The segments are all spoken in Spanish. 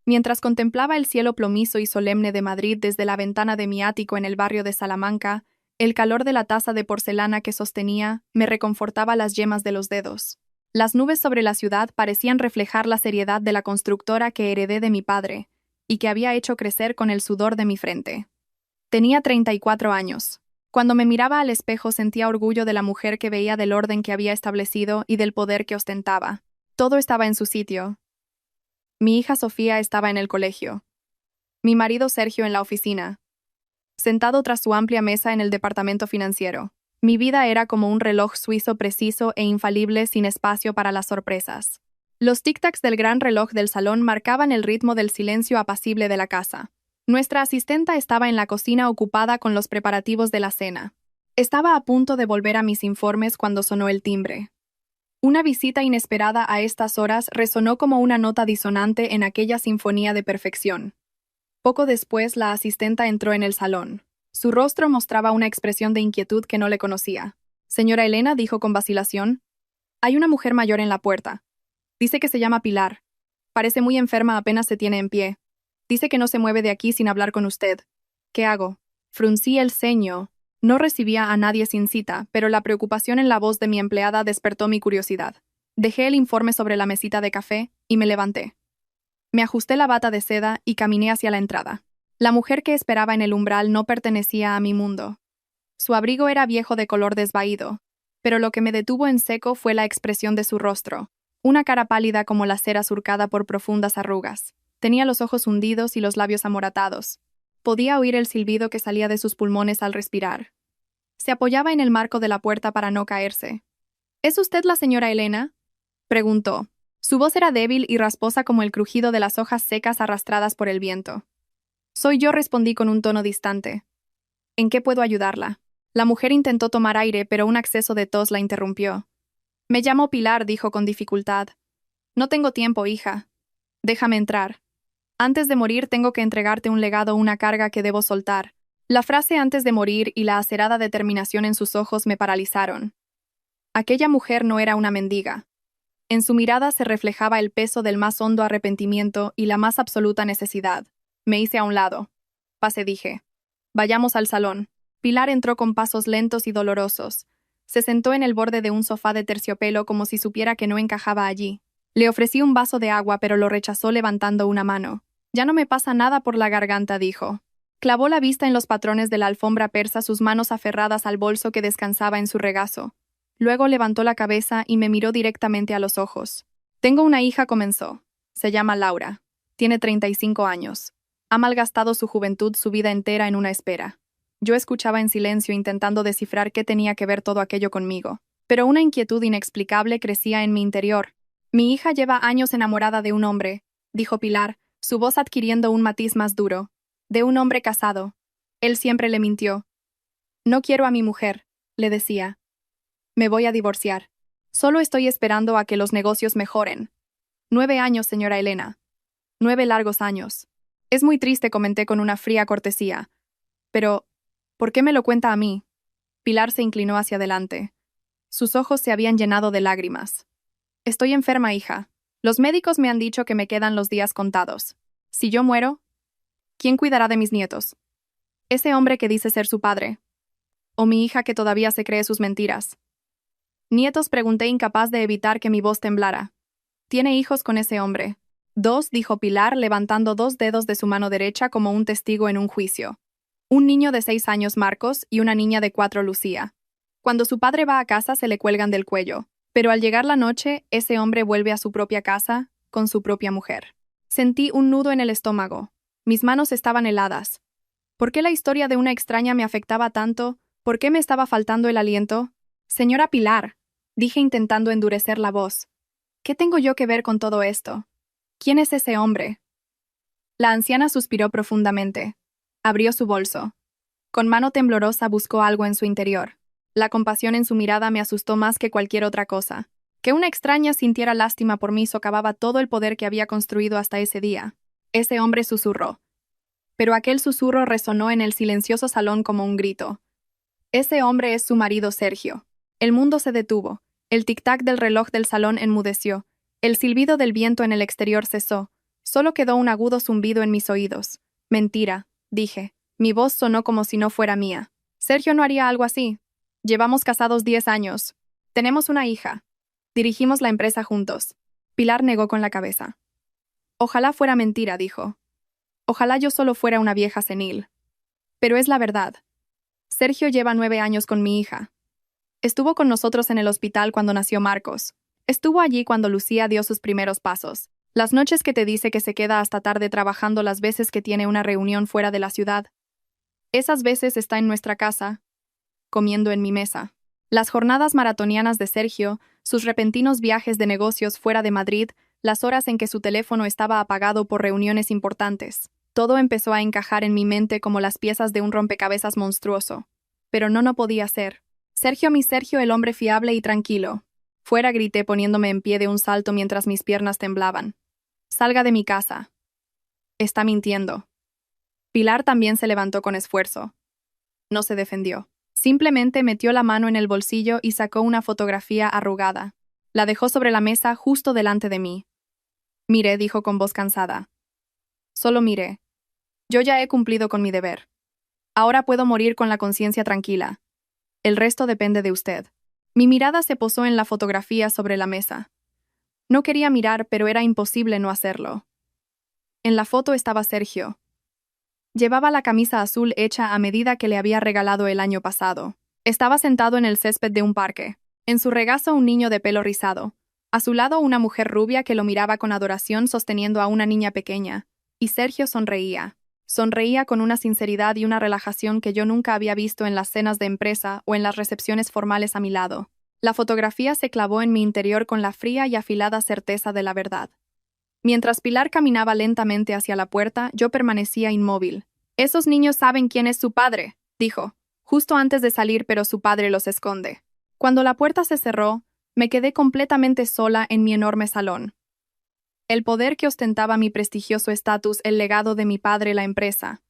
Mientras contemplaba el cielo plomizo y solemne de Madrid desde la ventana de mi ático en el barrio de Salamanca, el calor de la taza de porcelana que sostenía me reconfortaba las yemas de los dedos. Las nubes sobre la ciudad parecían reflejar la seriedad de la constructora que heredé de mi padre, y que había hecho crecer con el sudor de mi frente. Tenía 34 años. Cuando me miraba al espejo sentía orgullo de la mujer que veía, del orden que había establecido y del poder que ostentaba. Todo estaba en su sitio. Mi hija Sofía estaba en el colegio. Mi marido Sergio en la oficina, sentado tras su amplia mesa en el departamento financiero. Mi vida era como un reloj suizo preciso e infalible, sin espacio para las sorpresas. Los tic-tacs del gran reloj del salón marcaban el ritmo del silencio apacible de la casa. Nuestra asistenta estaba en la cocina ocupada con los preparativos de la cena. Estaba a punto de volver a mis informes cuando sonó el timbre. Una visita inesperada a estas horas resonó como una nota disonante en aquella sinfonía de perfección. Poco después, la asistenta entró en el salón. Su rostro mostraba una expresión de inquietud que no le conocía. «Señora Elena», dijo con vacilación, «hay una mujer mayor en la puerta. Dice que se llama Pilar. Parece muy enferma, apenas se tiene en pie. Dice que no se mueve de aquí sin hablar con usted. ¿Qué hago?». Fruncí el ceño. No recibía a nadie sin cita, pero la preocupación en la voz de mi empleada despertó mi curiosidad. Dejé el informe sobre la mesita de café y me levanté. Me ajusté la bata de seda y caminé hacia la entrada. La mujer que esperaba en el umbral no pertenecía a mi mundo. Su abrigo era viejo, de color desvaído, pero lo que me detuvo en seco fue la expresión de su rostro, una cara pálida como la cera surcada por profundas arrugas. Tenía los ojos hundidos y los labios amoratados. Podía oír el silbido que salía de sus pulmones al respirar. Se apoyaba en el marco de la puerta para no caerse. «¿Es usted la señora Elena?», preguntó. Su voz era débil y rasposa como el crujido de las hojas secas arrastradas por el viento. «Soy yo», respondí con un tono distante. «¿En qué puedo ayudarla?». La mujer intentó tomar aire, pero un acceso de tos la interrumpió. «Me llamo Pilar», dijo con dificultad. «No tengo tiempo, hija. Déjame entrar. Antes de morir tengo que entregarte un legado, una carga que debo soltar». La frase «antes de morir» y la acerada determinación en sus ojos me paralizaron. Aquella mujer no era una mendiga. En su mirada se reflejaba el peso del más hondo arrepentimiento y la más absoluta necesidad. Me hice a un lado. «Pase», dije. «Vayamos al salón». Pilar entró con pasos lentos y dolorosos. Se sentó en el borde de un sofá de terciopelo como si supiera que no encajaba allí. Le ofrecí un vaso de agua, pero lo rechazó levantando una mano. «Ya no me pasa nada por la garganta», dijo. Clavó la vista en los patrones de la alfombra persa, sus manos aferradas al bolso que descansaba en su regazo. Luego levantó la cabeza y me miró directamente a los ojos. «Tengo una hija», comenzó. «Se llama Laura. Tiene 35 años. Ha malgastado su juventud, su vida entera, en una espera». Yo escuchaba en silencio, intentando descifrar qué tenía que ver todo aquello conmigo. Pero una inquietud inexplicable crecía en mi interior. «Mi hija lleva años enamorada de un hombre», dijo Pilar, su voz adquiriendo un matiz más duro. «De un hombre casado. Él siempre le mintió». «No quiero a mi mujer», le decía. «Me voy a divorciar. Solo estoy esperando a que los negocios mejoren». 9 años, señora Elena. 9 largos años. «Es muy triste», comenté con una fría cortesía. «Pero, ¿por qué me lo cuenta a mí?». Pilar se inclinó hacia adelante. Sus ojos se habían llenado de lágrimas. «Estoy enferma, hija. Los médicos me han dicho que me quedan los días contados. Si yo muero, ¿quién cuidará de mis nietos? Ese hombre que dice ser su padre. ¿O mi hija que todavía se cree sus mentiras?». «¿Nietos?», pregunté, incapaz de evitar que mi voz temblara. «Tiene hijos con ese hombre». «2», dijo Pilar, levantando 2 dedos de su mano derecha como un testigo en un juicio. «Un niño de 6 años, Marcos, y una niña de 4, Lucía. Cuando su padre va a casa se le cuelgan del cuello, pero al llegar la noche, ese hombre vuelve a su propia casa, con su propia mujer». Sentí un nudo en el estómago. Mis manos estaban heladas. ¿Por qué la historia de una extraña me afectaba tanto? ¿Por qué me estaba faltando el aliento? «Señora Pilar», dije intentando endurecer la voz. «¿Qué tengo yo que ver con todo esto? ¿Quién es ese hombre?». La anciana suspiró profundamente. Abrió su bolso. Con mano temblorosa buscó algo en su interior. La compasión en su mirada me asustó más que cualquier otra cosa. Que una extraña sintiera lástima por mí socavaba todo el poder que había construido hasta ese día. Ese hombre susurró. Pero aquel susurro resonó en el silencioso salón como un grito. «Ese hombre es su marido Sergio». El mundo se detuvo. El tic-tac del reloj del salón enmudeció. El silbido del viento en el exterior cesó. Solo quedó un agudo zumbido en mis oídos. Mentira, dije. Mi voz sonó como si no fuera mía. Sergio no haría algo así. Llevamos casados 10 años. Tenemos una hija. Dirigimos la empresa juntos. Pilar negó con la cabeza. Ojalá fuera mentira, dijo. Ojalá yo solo fuera una vieja senil. Pero es la verdad. Sergio lleva 9 años con mi hija. Estuvo con nosotros en el hospital cuando nació Marcos. Estuvo allí cuando Lucía dio sus primeros pasos. Las noches que te dice que se queda hasta tarde trabajando, las veces que tiene una reunión fuera de la ciudad. Esas veces está en nuestra casa, comiendo en mi mesa. Las jornadas maratonianas de Sergio, sus repentinos viajes de negocios fuera de Madrid, las horas en que su teléfono estaba apagado por reuniones importantes. Todo empezó a encajar en mi mente como las piezas de un rompecabezas monstruoso. Pero no podía ser. Sergio, mi Sergio, el hombre fiable y tranquilo. Fuera, grité poniéndome en pie de un salto mientras mis piernas temblaban. Salga de mi casa. Está mintiendo. Pilar también se levantó con esfuerzo. No se defendió. Simplemente metió la mano en el bolsillo y sacó una fotografía arrugada. La dejó sobre la mesa justo delante de mí. Mire, dijo con voz cansada. Solo mire. Yo ya he cumplido con mi deber. Ahora puedo morir con la conciencia tranquila. El resto depende de usted. Mi mirada se posó en la fotografía sobre la mesa. No quería mirar, pero era imposible no hacerlo. En la foto estaba Sergio. Llevaba la camisa azul hecha a medida que le había regalado el año pasado. Estaba sentado en el césped de un parque. En su regazo un niño de pelo rizado. A su lado una mujer rubia que lo miraba con adoración sosteniendo a una niña pequeña. Y Sergio sonreía. Sonreía con una sinceridad y una relajación que yo nunca había visto en las cenas de empresa o en las recepciones formales a mi lado. La fotografía se clavó en mi interior con la fría y afilada certeza de la verdad. Mientras Pilar caminaba lentamente hacia la puerta, yo permanecía inmóvil. «Esos niños saben quién es su padre», dijo, justo antes de salir, pero su padre los esconde. Cuando la puerta se cerró, me quedé completamente sola en mi enorme salón. El poder que ostentaba mi prestigioso estatus, el legado de mi padre, la empresa.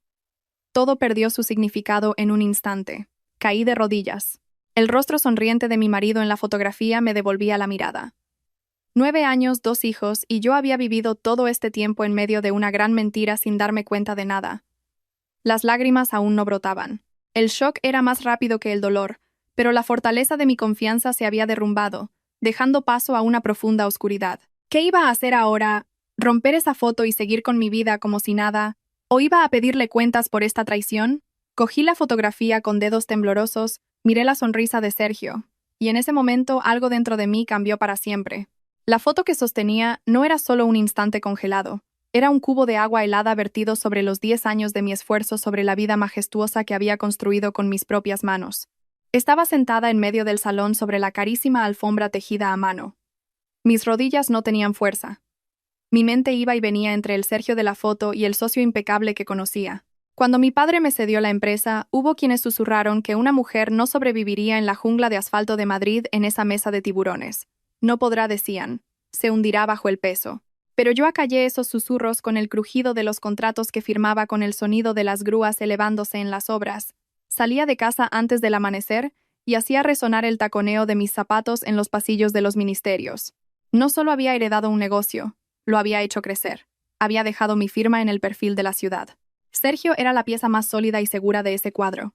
Todo perdió su significado en un instante. Caí de rodillas. El rostro sonriente de mi marido en la fotografía me devolvía la mirada. 9 años, 2 hijos, y yo había vivido todo este tiempo en medio de una gran mentira sin darme cuenta de nada. Las lágrimas aún no brotaban. El shock era más rápido que el dolor, pero la fortaleza de mi confianza se había derrumbado, dejando paso a una profunda oscuridad. ¿Qué iba a hacer ahora? ¿Romper esa foto y seguir con mi vida como si nada? ¿O iba a pedirle cuentas por esta traición? Cogí la fotografía con dedos temblorosos, miré la sonrisa de Sergio, y en ese momento algo dentro de mí cambió para siempre. La foto que sostenía no era solo un instante congelado, era un cubo de agua helada vertido sobre los 10 años de mi esfuerzo sobre la vida majestuosa que había construido con mis propias manos. Estaba sentada en medio del salón sobre la carísima alfombra tejida a mano. Mis rodillas no tenían fuerza. Mi mente iba y venía entre el Sergio de la foto y el socio impecable que conocía. Cuando mi padre me cedió la empresa, hubo quienes susurraron que una mujer no sobreviviría en la jungla de asfalto de Madrid en esa mesa de tiburones. No podrá, decían. Se hundirá bajo el peso. Pero yo acallé esos susurros con el crujido de los contratos que firmaba, con el sonido de las grúas elevándose en las obras. Salía de casa antes del amanecer y hacía resonar el taconeo de mis zapatos en los pasillos de los ministerios. No solo había heredado un negocio, lo había hecho crecer. Había dejado mi firma en el perfil de la ciudad. Sergio era la pieza más sólida y segura de ese cuadro.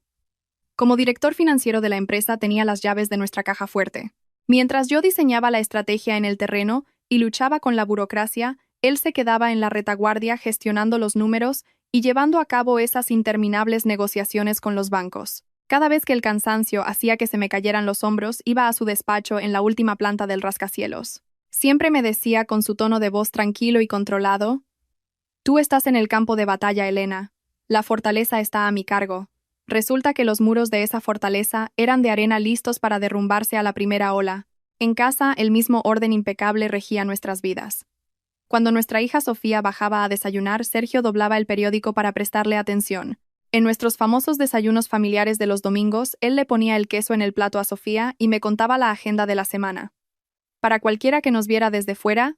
Como director financiero de la empresa tenía las llaves de nuestra caja fuerte. Mientras yo diseñaba la estrategia en el terreno y luchaba con la burocracia, él se quedaba en la retaguardia gestionando los números y llevando a cabo esas interminables negociaciones con los bancos. Cada vez que el cansancio hacía que se me cayeran los hombros, iba a su despacho en la última planta del rascacielos. Siempre me decía con su tono de voz tranquilo y controlado: «Tú estás en el campo de batalla, Elena. La fortaleza está a mi cargo». Resulta que los muros de esa fortaleza eran de arena, listos para derrumbarse a la primera ola. En casa, el mismo orden impecable regía nuestras vidas. Cuando nuestra hija Sofía bajaba a desayunar, Sergio doblaba el periódico para prestarle atención. En nuestros famosos desayunos familiares de los domingos, él le ponía el queso en el plato a Sofía y me contaba la agenda de la semana. Para cualquiera que nos viera desde fuera,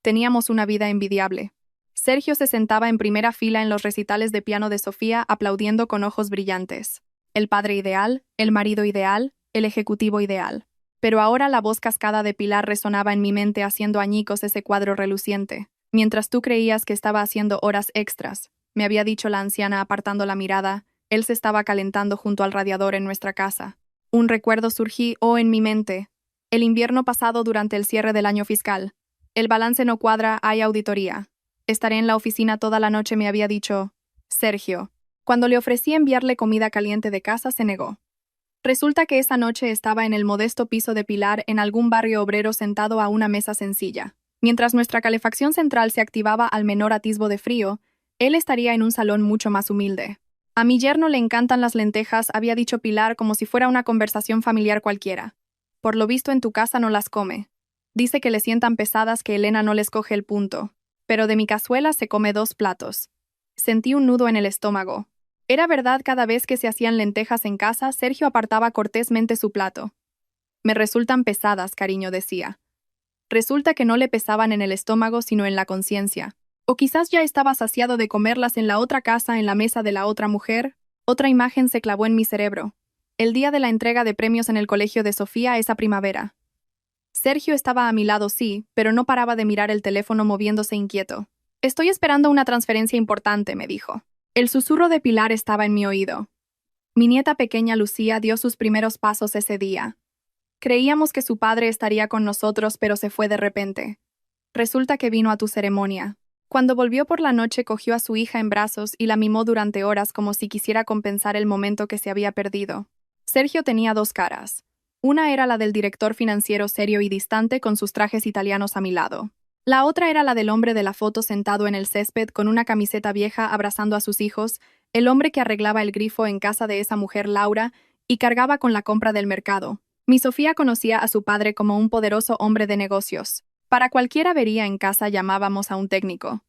teníamos una vida envidiable. Sergio se sentaba en primera fila en los recitales de piano de Sofía, aplaudiendo con ojos brillantes. El padre ideal, el marido ideal, el ejecutivo ideal. Pero ahora la voz cascada de Pilar resonaba en mi mente, haciendo añicos ese cuadro reluciente. Mientras tú creías que estaba haciendo horas extras, me había dicho la anciana apartando la mirada, él se estaba calentando junto al radiador en nuestra casa. Un recuerdo surgió en mi mente. El invierno pasado durante el cierre del año fiscal. El balance no cuadra, hay auditoría. Estaré en la oficina toda la noche, me había dicho Sergio. Cuando le ofrecí enviarle comida caliente de casa, se negó. Resulta que esa noche estaba en el modesto piso de Pilar en algún barrio obrero sentado a una mesa sencilla. Mientras nuestra calefacción central se activaba al menor atisbo de frío, él estaría en un salón mucho más humilde. A mi yerno le encantan las lentejas, había dicho Pilar como si fuera una conversación familiar cualquiera. Por lo visto en tu casa no las come. Dice que le sientan pesadas, que Elena no les coge el punto. Pero de mi cazuela se come 2 platos. Sentí un nudo en el estómago. Era verdad, cada vez que se hacían lentejas en casa, Sergio apartaba cortésmente su plato. Me resultan pesadas, cariño, decía. Resulta que no le pesaban en el estómago, sino en la conciencia. O quizás ya estaba saciado de comerlas en la otra casa, en la mesa de la otra mujer. Otra imagen se clavó en mi cerebro. El día de la entrega de premios en el colegio de Sofía esa primavera. Sergio estaba a mi lado, sí, pero no paraba de mirar el teléfono moviéndose inquieto. Estoy esperando una transferencia importante, me dijo. El susurro de Pilar estaba en mi oído. Mi nieta pequeña Lucía dio sus primeros pasos ese día. Creíamos que su padre estaría con nosotros, pero se fue de repente. Resulta que vino a tu ceremonia. Cuando volvió por la noche, cogió a su hija en brazos y la mimó durante horas como si quisiera compensar el momento que se había perdido. Sergio tenía 2 caras. Una era la del director financiero serio y distante con sus trajes italianos a mi lado. La otra era la del hombre de la foto sentado en el césped con una camiseta vieja abrazando a sus hijos, el hombre que arreglaba el grifo en casa de esa mujer Laura y cargaba con la compra del mercado. Mi Sofía conocía a su padre como un poderoso hombre de negocios. Para cualquier avería en casa llamábamos a un técnico.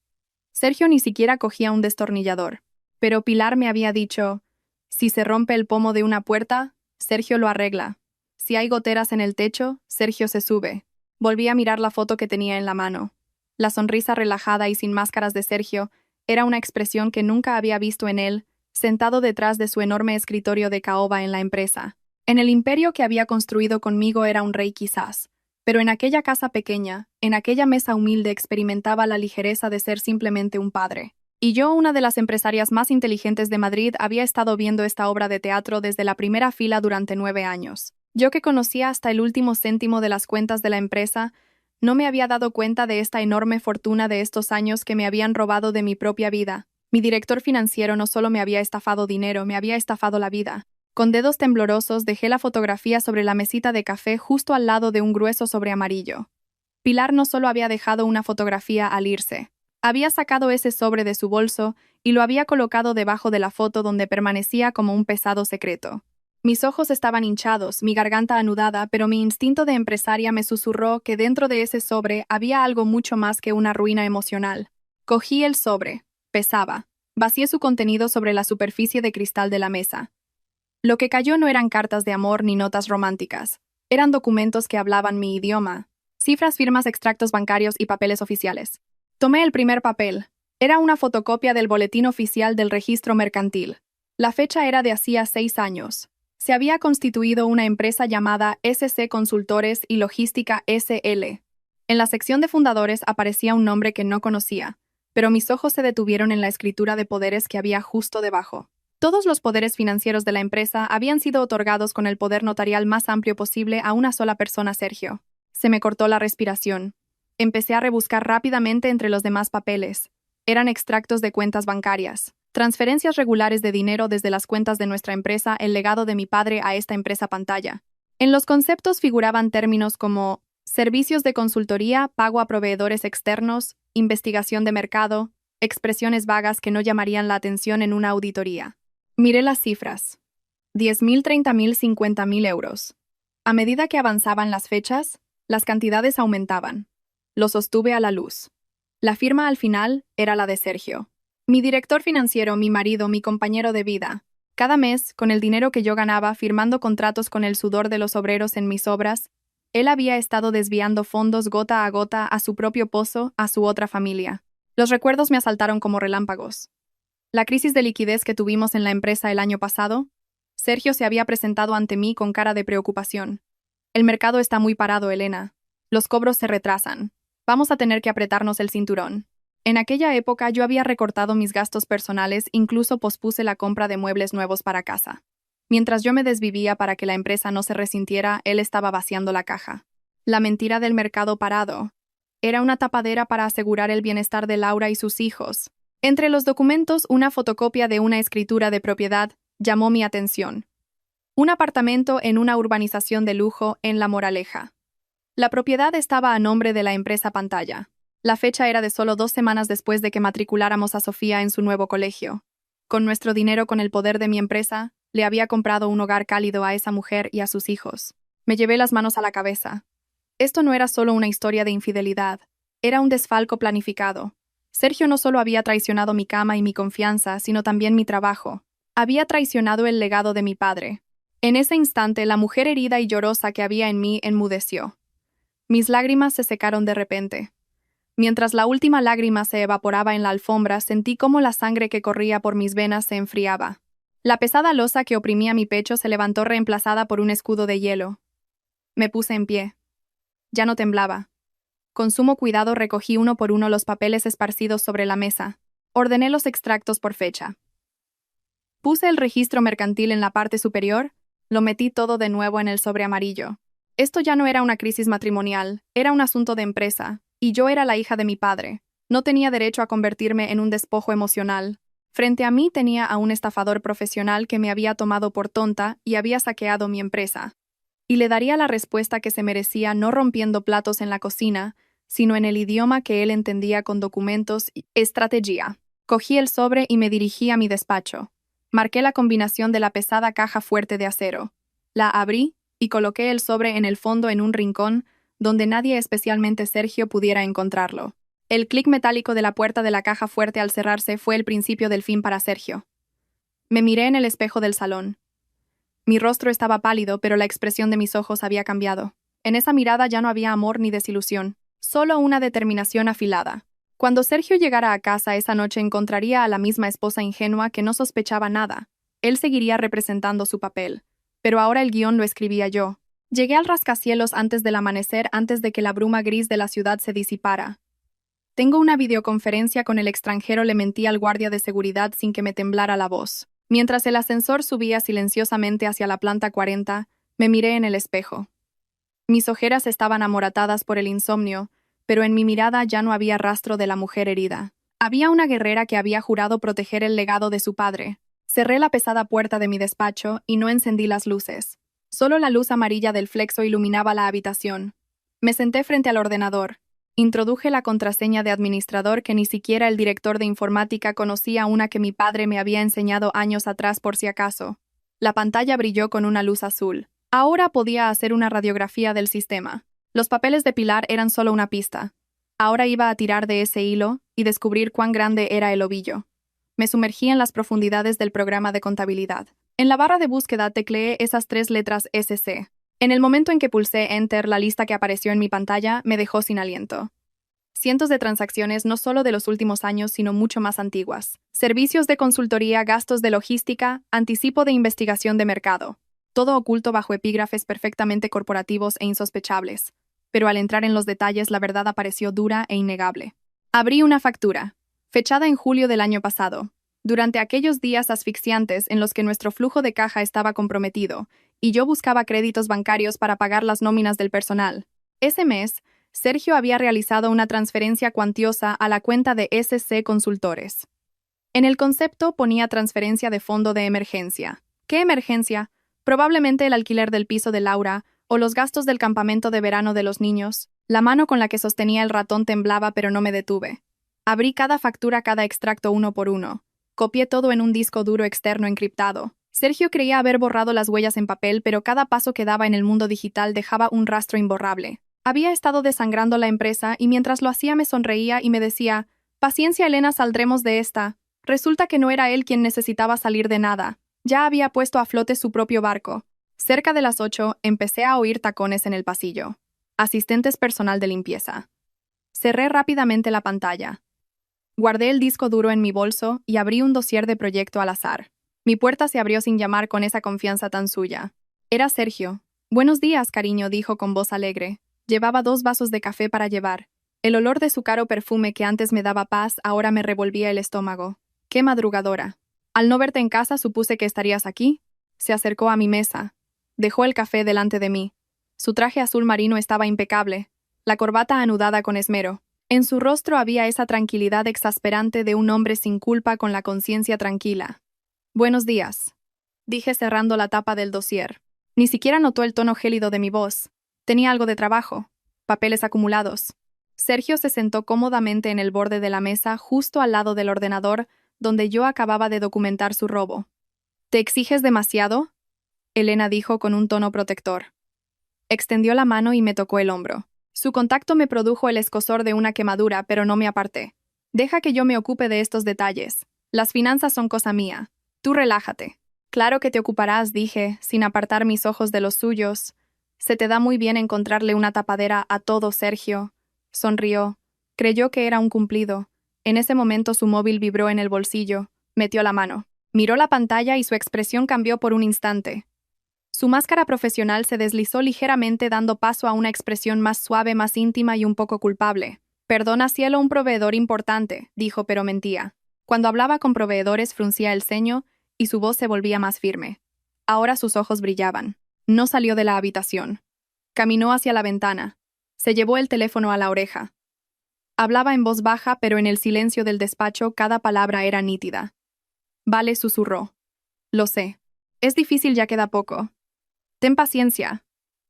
Sergio ni siquiera cogía un destornillador. Pero Pilar me había dicho, si se rompe el pomo de una puerta, Sergio lo arregla. Si hay goteras en el techo, Sergio se sube. Volví a mirar la foto que tenía en la mano. La sonrisa relajada y sin máscaras de Sergio era una expresión que nunca había visto en él, sentado detrás de su enorme escritorio de caoba en la empresa. En el imperio que había construido conmigo era un rey quizás, pero en aquella casa pequeña, en aquella mesa humilde experimentaba la ligereza de ser simplemente un padre. Y yo, una de las empresarias más inteligentes de Madrid, había estado viendo esta obra de teatro desde la primera fila durante 9 años. Yo, que conocía hasta el último céntimo de las cuentas de la empresa, no me había dado cuenta de esta enorme fortuna de estos años que me habían robado de mi propia vida. Mi director financiero no solo me había estafado dinero, me había estafado la vida. Con dedos temblorosos dejé la fotografía sobre la mesita de café justo al lado de un grueso sobre amarillo. Pilar no solo había dejado una fotografía al irse, había sacado ese sobre de su bolso y lo había colocado debajo de la foto, donde permanecía como un pesado secreto. Mis ojos estaban hinchados, mi garganta anudada, pero mi instinto de empresaria me susurró que dentro de ese sobre había algo mucho más que una ruina emocional. Cogí el sobre. Pesaba. Vacié su contenido sobre la superficie de cristal de la mesa. Lo que cayó no eran cartas de amor ni notas románticas. Eran documentos que hablaban mi idioma. Cifras, firmas, extractos bancarios y papeles oficiales. Tomé el primer papel. Era una fotocopia del boletín oficial del registro mercantil. La fecha era de hacía 6 años. Se había constituido una empresa llamada SC Consultores y Logística SL. En la sección de fundadores aparecía un nombre que no conocía, pero mis ojos se detuvieron en la escritura de poderes que había justo debajo. Todos los poderes financieros de la empresa habían sido otorgados con el poder notarial más amplio posible a una sola persona, Sergio. Se me cortó la respiración. Empecé a rebuscar rápidamente entre los demás papeles. Eran extractos de cuentas bancarias, transferencias regulares de dinero desde las cuentas de nuestra empresa, el legado de mi padre a esta empresa pantalla. En los conceptos figuraban términos como servicios de consultoría, pago a proveedores externos, investigación de mercado, expresiones vagas que no llamarían la atención en una auditoría. Miré las cifras. 10.000, 30.000, 50.000 euros. A medida que avanzaban las fechas, las cantidades aumentaban. Lo sostuve a la luz. La firma al final era la de Sergio. Mi director financiero, mi marido, mi compañero de vida. Cada mes, con el dinero que yo ganaba firmando contratos con el sudor de los obreros en mis obras, él había estado desviando fondos gota a gota a su propio pozo, a su otra familia. Los recuerdos me asaltaron como relámpagos. La crisis de liquidez que tuvimos en la empresa el año pasado, Sergio se había presentado ante mí con cara de preocupación. El mercado está muy parado, Elena. Los cobros se retrasan. Vamos a tener que apretarnos el cinturón. En aquella época yo había recortado mis gastos personales, incluso pospuse la compra de muebles nuevos para casa. Mientras yo me desvivía para que la empresa no se resintiera, él estaba vaciando la caja. La mentira del mercado parado. Era una tapadera para asegurar el bienestar de Laura y sus hijos. Entre los documentos, una fotocopia de una escritura de propiedad llamó mi atención. Un apartamento en una urbanización de lujo en La Moraleja. La propiedad estaba a nombre de la empresa Pantalla. La fecha era de solo 2 semanas después de que matriculáramos a Sofía en su nuevo colegio. Con nuestro dinero, con el poder de mi empresa, le había comprado un hogar cálido a esa mujer y a sus hijos. Me llevé las manos a la cabeza. Esto no era solo una historia de infidelidad, era un desfalco planificado. Sergio no solo había traicionado mi cama y mi confianza, sino también mi trabajo. Había traicionado el legado de mi padre. En ese instante, la mujer herida y llorosa que había en mí enmudeció. Mis lágrimas se secaron de repente. Mientras la última lágrima se evaporaba en la alfombra, sentí cómo la sangre que corría por mis venas se enfriaba. La pesada losa que oprimía mi pecho se levantó reemplazada por un escudo de hielo. Me puse en pie. Ya no temblaba. Con sumo cuidado recogí uno por uno los papeles esparcidos sobre la mesa. Ordené los extractos por fecha. Puse el registro mercantil en la parte superior, lo metí todo de nuevo en el sobre amarillo. Esto ya no era una crisis matrimonial, era un asunto de empresa, y yo era la hija de mi padre. No tenía derecho a convertirme en un despojo emocional. Frente a mí tenía a un estafador profesional que me había tomado por tonta y había saqueado mi empresa. Y le daría la respuesta que se merecía, no rompiendo platos en la cocina, sino en el idioma que él entendía, con documentos y estrategia. Cogí el sobre y me dirigí a mi despacho. Marqué la combinación de la pesada caja fuerte de acero. La abrí y coloqué el sobre en el fondo en un rincón donde nadie, especialmente Sergio, pudiera encontrarlo. El clic metálico de la puerta de la caja fuerte al cerrarse fue el principio del fin para Sergio. Me miré en el espejo del salón. Mi rostro estaba pálido, pero la expresión de mis ojos había cambiado. En esa mirada ya no había amor ni desilusión, solo una determinación afilada. Cuando Sergio llegara a casa esa noche encontraría a la misma esposa ingenua que no sospechaba nada. Él seguiría representando su papel. Pero ahora el guión lo escribía yo. Llegué al rascacielos antes del amanecer, antes de que la bruma gris de la ciudad se disipara. Tengo una videoconferencia con el extranjero, le mentí al guardia de seguridad sin que me temblara la voz. Mientras el ascensor subía silenciosamente hacia la planta 40, me miré en el espejo. Mis ojeras estaban amoratadas por el insomnio, pero en mi mirada ya no había rastro de la mujer herida. Había una guerrera que había jurado proteger el legado de su padre. Cerré la pesada puerta de mi despacho y no encendí las luces. Solo la luz amarilla del flexo iluminaba la habitación. Me senté frente al ordenador. Introduje la contraseña de administrador que ni siquiera el director de informática conocía, una que mi padre me había enseñado años atrás por si acaso. La pantalla brilló con una luz azul. Ahora podía hacer una radiografía del sistema. Los papeles de Pilar eran solo una pista. Ahora iba a tirar de ese hilo y descubrir cuán grande era el ovillo. Me sumergí en las profundidades del programa de contabilidad. En la barra de búsqueda tecleé esas 3 letras SC. En el momento en que pulsé Enter, la lista que apareció en mi pantalla me dejó sin aliento. Cientos de transacciones, no solo de los últimos años, sino mucho más antiguas. Servicios de consultoría, gastos de logística, anticipo de investigación de mercado. Todo oculto bajo epígrafes perfectamente corporativos e insospechables. Pero al entrar en los detalles, la verdad apareció dura e innegable. Abrí una factura, fechada en julio del año pasado. Durante aquellos días asfixiantes en los que nuestro flujo de caja estaba comprometido, y yo buscaba créditos bancarios para pagar las nóminas del personal. Ese mes, Sergio había realizado una transferencia cuantiosa a la cuenta de SC Consultores. En el concepto ponía transferencia de fondo de emergencia. ¿Qué emergencia? Probablemente el alquiler del piso de Laura o los gastos del campamento de verano de los niños. La mano con la que sostenía el ratón temblaba, pero no me detuve. Abrí cada factura, cada extracto uno por uno. Copié todo en un disco duro externo encriptado. Sergio creía haber borrado las huellas en papel, pero cada paso que daba en el mundo digital dejaba un rastro imborrable. Había estado desangrando la empresa y mientras lo hacía me sonreía y me decía: «Paciencia, Elena, saldremos de esta». Resulta que no era él quien necesitaba salir de nada. Ya había puesto a flote su propio barco. Cerca de las 8 empecé a oír tacones en el pasillo. Asistentes personal de limpieza. Cerré rápidamente la pantalla. Guardé el disco duro en mi bolso y abrí un dossier de proyecto al azar. Mi puerta se abrió sin llamar, con esa confianza tan suya. Era Sergio. «Buenos días, cariño», dijo con voz alegre. Llevaba 2 vasos de café para llevar. El olor de su caro perfume que antes me daba paz ahora me revolvía el estómago. ¡Qué madrugadora! Al no verte en casa supuse que estarías aquí. Se acercó a mi mesa. Dejó el café delante de mí. Su traje azul marino estaba impecable, la corbata anudada con esmero. En su rostro había esa tranquilidad exasperante de un hombre sin culpa con la conciencia tranquila. «Buenos días», dije cerrando la tapa del dossier. Ni siquiera notó el tono gélido de mi voz. Tenía algo de trabajo, papeles acumulados. Sergio se sentó cómodamente en el borde de la mesa justo al lado del ordenador donde yo acababa de documentar su robo. «¿Te exiges demasiado?», Elena dijo con un tono protector. Extendió la mano y me tocó el hombro. Su contacto me produjo el escozor de una quemadura, pero no me aparté. «Deja que yo me ocupe de estos detalles. Las finanzas son cosa mía. Tú relájate». «Claro que te ocuparás», dije, sin apartar mis ojos de los suyos. «Se te da muy bien encontrarle una tapadera a todo, Sergio». Sonrió. Creyó que era un cumplido. En ese momento su móvil vibró en el bolsillo. Metió la mano. Miró la pantalla y su expresión cambió por un instante. Su máscara profesional se deslizó ligeramente dando paso a una expresión más suave, más íntima y un poco culpable. «Perdona, cielo, un proveedor importante», dijo, pero mentía. Cuando hablaba con proveedores fruncía el ceño y su voz se volvía más firme. Ahora sus ojos brillaban. No salió de la habitación. Caminó hacia la ventana. Se llevó el teléfono a la oreja. Hablaba en voz baja, pero en el silencio del despacho cada palabra era nítida. «Vale», susurró. «Lo sé. Es difícil, ya queda poco. Ten paciencia.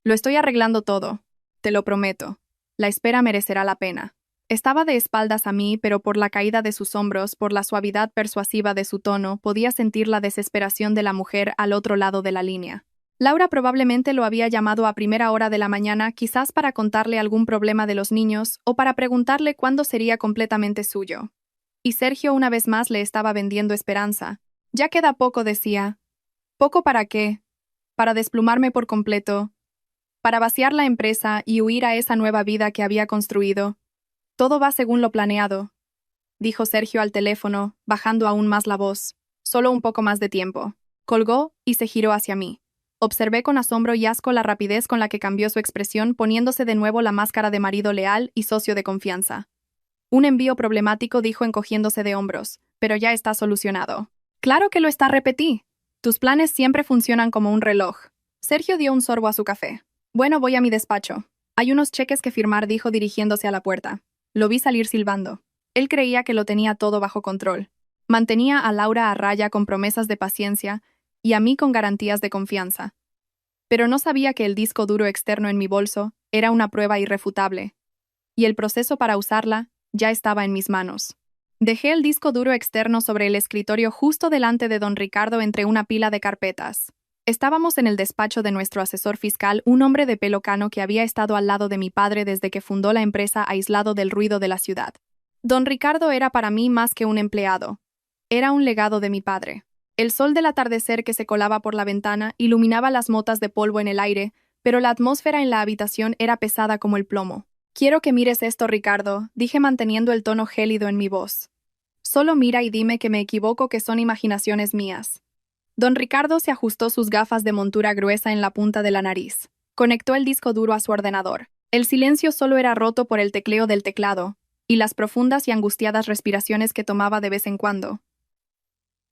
Lo estoy arreglando todo. Te lo prometo. La espera merecerá la pena». Estaba de espaldas a mí, pero por la caída de sus hombros, por la suavidad persuasiva de su tono, podía sentir la desesperación de la mujer al otro lado de la línea. Laura probablemente lo había llamado a primera hora de la mañana, quizás para contarle algún problema de los niños o para preguntarle cuándo sería completamente suyo. Y Sergio una vez más le estaba vendiendo esperanza. «Ya queda poco», decía. «¿Poco para qué? Para desplumarme por completo. Para vaciar la empresa y huir a esa nueva vida que había construido. Todo va según lo planeado», dijo Sergio al teléfono, bajando aún más la voz. «Solo un poco más de tiempo». Colgó y se giró hacia mí. Observé con asombro y asco la rapidez con la que cambió su expresión, poniéndose de nuevo la máscara de marido leal y socio de confianza. «Un envío problemático», dijo encogiéndose de hombros, «pero ya está solucionado». «Claro que lo está», repetí. «Tus planes siempre funcionan como un reloj». Sergio dio un sorbo a su café. «Bueno, voy a mi despacho. Hay unos cheques que firmar», dijo dirigiéndose a la puerta. Lo vi salir silbando. Él creía que lo tenía todo bajo control. Mantenía a Laura a raya con promesas de paciencia y a mí con garantías de confianza. Pero no sabía que el disco duro externo en mi bolso era una prueba irrefutable. Y el proceso para usarla ya estaba en mis manos. Dejé el disco duro externo sobre el escritorio justo delante de don Ricardo entre una pila de carpetas. Estábamos en el despacho de nuestro asesor fiscal, un hombre de pelo cano que había estado al lado de mi padre desde que fundó la empresa, aislado del ruido de la ciudad. Don Ricardo era para mí más que un empleado. Era un legado de mi padre. El sol del atardecer que se colaba por la ventana iluminaba las motas de polvo en el aire, pero la atmósfera en la habitación era pesada como el plomo. «Quiero que mires esto, Ricardo», dije manteniendo el tono gélido en mi voz. «Solo mira y dime que me equivoco, que son imaginaciones mías». Don Ricardo se ajustó sus gafas de montura gruesa en la punta de la nariz. Conectó el disco duro a su ordenador. El silencio solo era roto por el tecleo del teclado y las profundas y angustiadas respiraciones que tomaba de vez en cuando.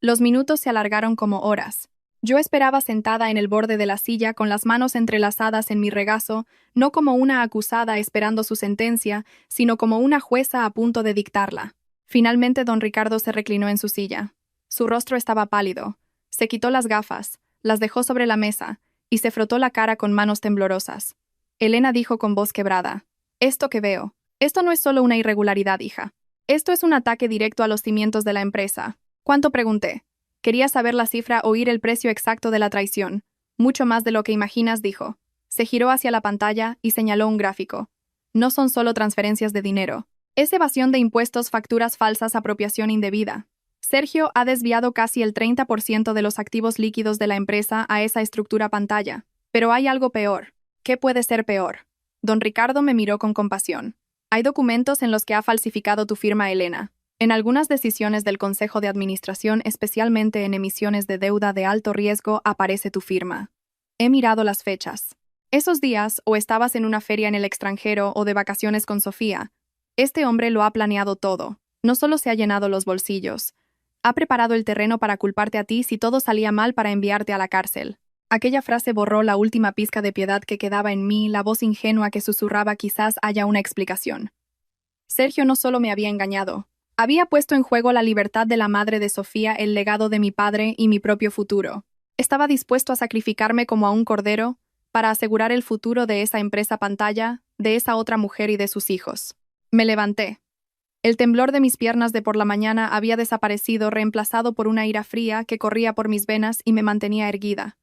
Los minutos se alargaron como horas. Yo esperaba sentada en el borde de la silla con las manos entrelazadas en mi regazo, no como una acusada esperando su sentencia, sino como una jueza a punto de dictarla. Finalmente don Ricardo se reclinó en su silla. Su rostro estaba pálido. Se quitó las gafas, las dejó sobre la mesa y se frotó la cara con manos temblorosas. Elena dijo con voz quebrada: «Esto que veo, esto no es solo una irregularidad, hija. Esto es un ataque directo a los cimientos de la empresa». «¿Cuánto?», pregunté. Quería saber la cifra, oír el precio exacto de la traición. «Mucho más de lo que imaginas», dijo. Se giró hacia la pantalla y señaló un gráfico. «No son solo transferencias de dinero. Es evasión de impuestos, facturas falsas, apropiación indebida. Sergio ha desviado casi el 30% de los activos líquidos de la empresa a esa estructura pantalla. Pero hay algo peor». «¿Qué puede ser peor?». Don Ricardo me miró con compasión. «Hay documentos en los que ha falsificado tu firma, Elena. En algunas decisiones del Consejo de Administración, especialmente en emisiones de deuda de alto riesgo, aparece tu firma. He mirado las fechas. Esos días o estabas en una feria en el extranjero o de vacaciones con Sofía, Este hombre lo ha planeado todo. No solo se ha llenado los bolsillos. Ha preparado el terreno para culparte a ti si todo salía mal para enviarte a la cárcel. Aquella frase borró la última pizca de piedad que quedaba en mí, la voz ingenua que susurraba quizás haya una explicación. Sergio no solo me había engañado. Había puesto en juego la libertad de la madre de Sofía, el legado de mi padre y mi propio futuro. Estaba dispuesto a sacrificarme como a un cordero para asegurar el futuro de esa empresa pantalla, de esa otra mujer y de sus hijos. Me levanté. El temblor de mis piernas de por la mañana había desaparecido, reemplazado por una ira fría que corría por mis venas y me mantenía erguida.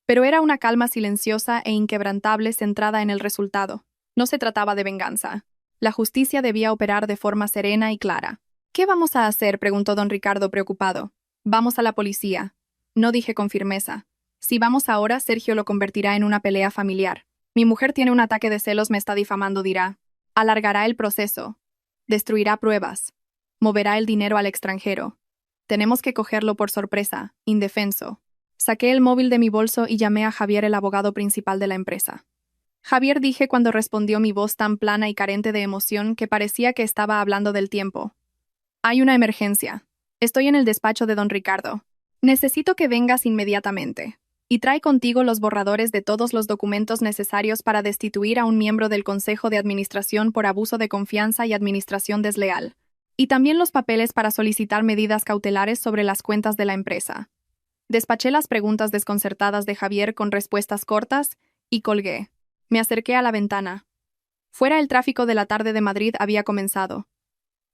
Pero era una calma silenciosa e inquebrantable centrada en el resultado. No se trataba de venganza. La justicia debía operar de forma serena y clara. ¿Qué vamos a hacer?, preguntó don Ricardo preocupado. Vamos a la policía. No dije con firmeza. Si vamos ahora, Sergio lo convertirá en una pelea familiar. Mi mujer tiene un ataque de celos, me está difamando, dirá. Alargará el proceso. Destruirá pruebas. Moverá el dinero al extranjero. Tenemos que cogerlo por sorpresa, indefenso. Saqué el móvil de mi bolso y llamé a Javier, el abogado principal de la empresa. Javier, dije cuando respondió mi voz tan plana y carente de emoción que parecía que estaba hablando del tiempo. Hay una emergencia. Estoy en el despacho de don Ricardo. Necesito que vengas inmediatamente. Y trae contigo los borradores de todos los documentos necesarios para destituir a un miembro del Consejo de Administración por abuso de confianza y administración desleal. Y también los papeles para solicitar medidas cautelares sobre las cuentas de la empresa. Despaché las preguntas desconcertadas de Javier con respuestas cortas y colgué. Me acerqué a la ventana. Fuera, el tráfico de la tarde de Madrid había comenzado.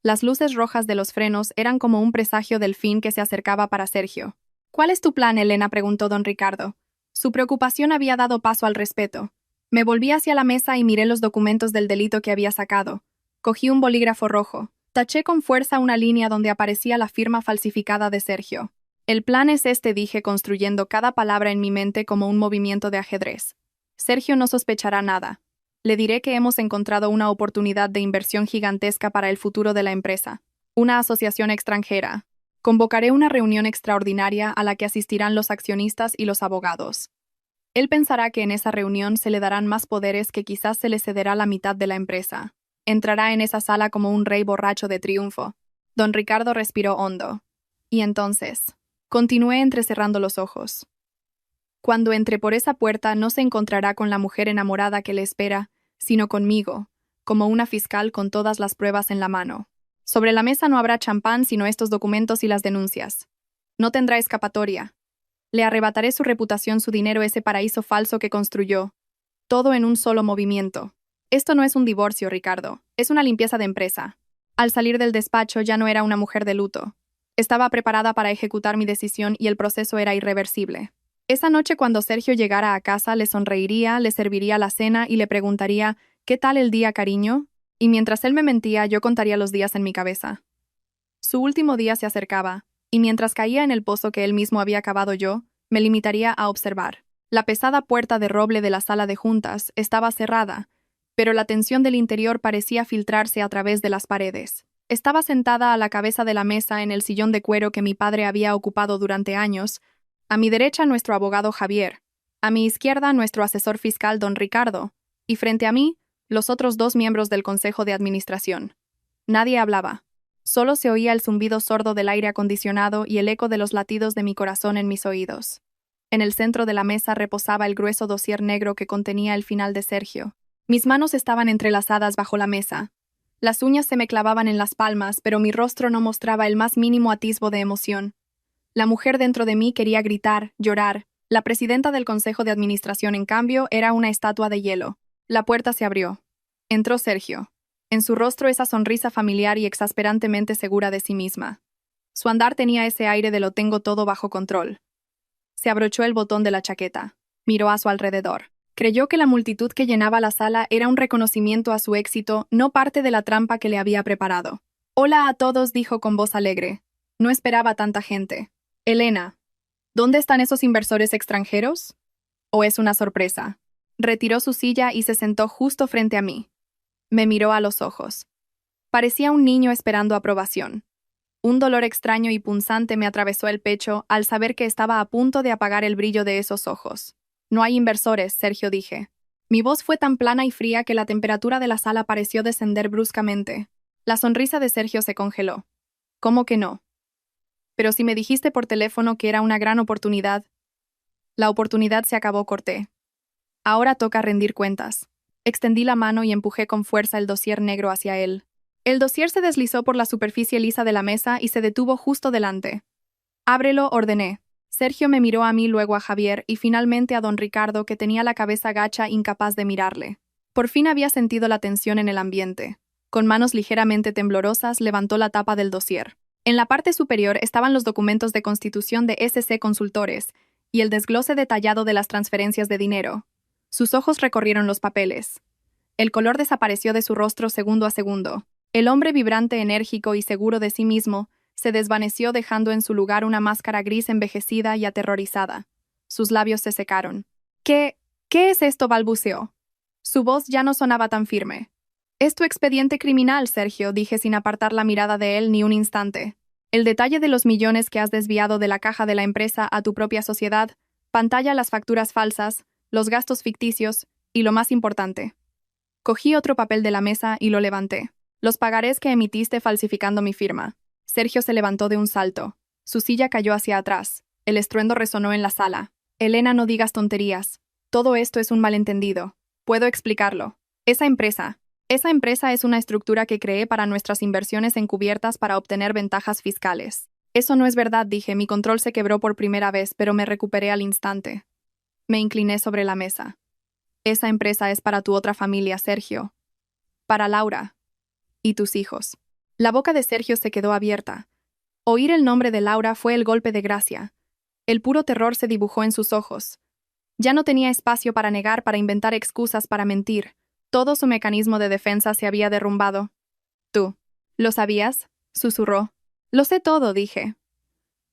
Las luces rojas de los frenos eran como un presagio del fin que se acercaba para Sergio. ¿Cuál es tu plan, Elena?, preguntó don Ricardo. Su preocupación había dado paso al respeto. Me volví hacia la mesa y miré los documentos del delito que había sacado. Cogí un bolígrafo rojo. Taché con fuerza una línea donde aparecía la firma falsificada de Sergio. El plan es este, dije, construyendo cada palabra en mi mente como un movimiento de ajedrez. Sergio no sospechará nada. Le diré que hemos encontrado una oportunidad de inversión gigantesca para el futuro de la empresa. Una asociación extranjera. Convocaré una reunión extraordinaria a la que asistirán los accionistas y los abogados. Él pensará que en esa reunión se le darán más poderes, que quizás se le cederá la mitad de la empresa. Entrará en esa sala como un rey borracho de triunfo. Don Ricardo respiró hondo. Y entonces, continué entrecerrando los ojos. Cuando entre por esa puerta no se encontrará con la mujer enamorada que le espera, sino conmigo, como una fiscal con todas las pruebas en la mano. Sobre la mesa no habrá champán, sino estos documentos y las denuncias. No tendrá escapatoria. Le arrebataré su reputación, su dinero, ese paraíso falso que construyó. Todo en un solo movimiento. Esto no es un divorcio, Ricardo. Es una limpieza de empresa. Al salir del despacho ya no era una mujer de luto. Estaba preparada para ejecutar mi decisión y el proceso era irreversible. Esa noche, cuando Sergio llegara a casa, le sonreiría, le serviría la cena y le preguntaría: ¿qué tal el día, cariño? Y mientras él me mentía, yo contaría los días en mi cabeza. Su último día se acercaba, y mientras caía en el pozo que él mismo había cavado yo, me limitaría a observar. La pesada puerta de roble de la sala de juntas estaba cerrada, pero la tensión del interior parecía filtrarse a través de las paredes. Estaba sentada a la cabeza de la mesa en el sillón de cuero que mi padre había ocupado durante años. A mi derecha, nuestro abogado Javier. A mi izquierda, nuestro asesor fiscal don Ricardo. Y frente a mí, los otros dos miembros del Consejo de Administración. Nadie hablaba. Solo se oía el zumbido sordo del aire acondicionado y el eco de los latidos de mi corazón en mis oídos. En el centro de la mesa reposaba el grueso dossier negro que contenía el final de Sergio. Mis manos estaban entrelazadas bajo la mesa. Las uñas se me clavaban en las palmas, pero mi rostro no mostraba el más mínimo atisbo de emoción. La mujer dentro de mí quería gritar, llorar. La presidenta del Consejo de Administración, en cambio, era una estatua de hielo. La puerta se abrió. Entró Sergio. En su rostro esa sonrisa familiar y exasperantemente segura de sí misma. Su andar tenía ese aire de lo tengo todo bajo control. Se abrochó el botón de la chaqueta. Miró a su alrededor. Creyó que la multitud que llenaba la sala era un reconocimiento a su éxito, no parte de la trampa que le había preparado. «Hola a todos», dijo con voz alegre. No esperaba tanta gente. «Elena, ¿dónde están esos inversores extranjeros? ¿O es una sorpresa?» Retiró su silla y se sentó justo frente a mí. Me miró a los ojos. Parecía un niño esperando aprobación. Un dolor extraño y punzante me atravesó el pecho al saber que estaba a punto de apagar el brillo de esos ojos. «No hay inversores», Sergio, dije. Mi voz fue tan plana y fría que la temperatura de la sala pareció descender bruscamente. La sonrisa de Sergio se congeló. ¿Cómo que no? Pero si me dijiste por teléfono que era una gran oportunidad. La oportunidad se acabó, corté. Ahora toca rendir cuentas. Extendí la mano y empujé con fuerza el dossier negro hacia él. El dossier se deslizó por la superficie lisa de la mesa y se detuvo justo delante. Ábrelo, ordené. Sergio me miró a mí, luego a Javier y finalmente a don Ricardo, que tenía la cabeza gacha, incapaz de mirarle. Por fin había sentido la tensión en el ambiente. Con manos ligeramente temblorosas levantó la tapa del dossier. En la parte superior estaban los documentos de constitución de SC Consultores y el desglose detallado de las transferencias de dinero. Sus ojos recorrieron los papeles. El color desapareció de su rostro segundo a segundo. El hombre vibrante, enérgico y seguro de sí mismo se desvaneció, dejando en su lugar una máscara gris envejecida y aterrorizada. Sus labios se secaron. ¿Qué es esto?, balbuceó. Su voz ya no sonaba tan firme. «Es tu expediente criminal, Sergio», dije sin apartar la mirada de él ni un instante. «El detalle de los millones que has desviado de la caja de la empresa a tu propia sociedad, pantalla las facturas falsas, los gastos ficticios y lo más importante». Cogí otro papel de la mesa y lo levanté. «Los pagarés que emitiste falsificando mi firma». Sergio se levantó de un salto. Su silla cayó hacia atrás. El estruendo resonó en la sala. «Elena, no digas tonterías. Todo esto es un malentendido. Puedo explicarlo. Esa empresa es una estructura que creé para nuestras inversiones encubiertas para obtener ventajas fiscales». «Eso no es verdad», dije. Mi control se quebró por primera vez, pero me recuperé al instante. Me incliné sobre la mesa. «Esa empresa es para tu otra familia, Sergio. Para Laura. Y tus hijos». La boca de Sergio se quedó abierta. Oír el nombre de Laura fue el golpe de gracia. El puro terror se dibujó en sus ojos. Ya no tenía espacio para negar, para inventar excusas, para mentir. Todo su mecanismo de defensa se había derrumbado. «¿Tú lo sabías?», susurró. «Lo sé todo», dije.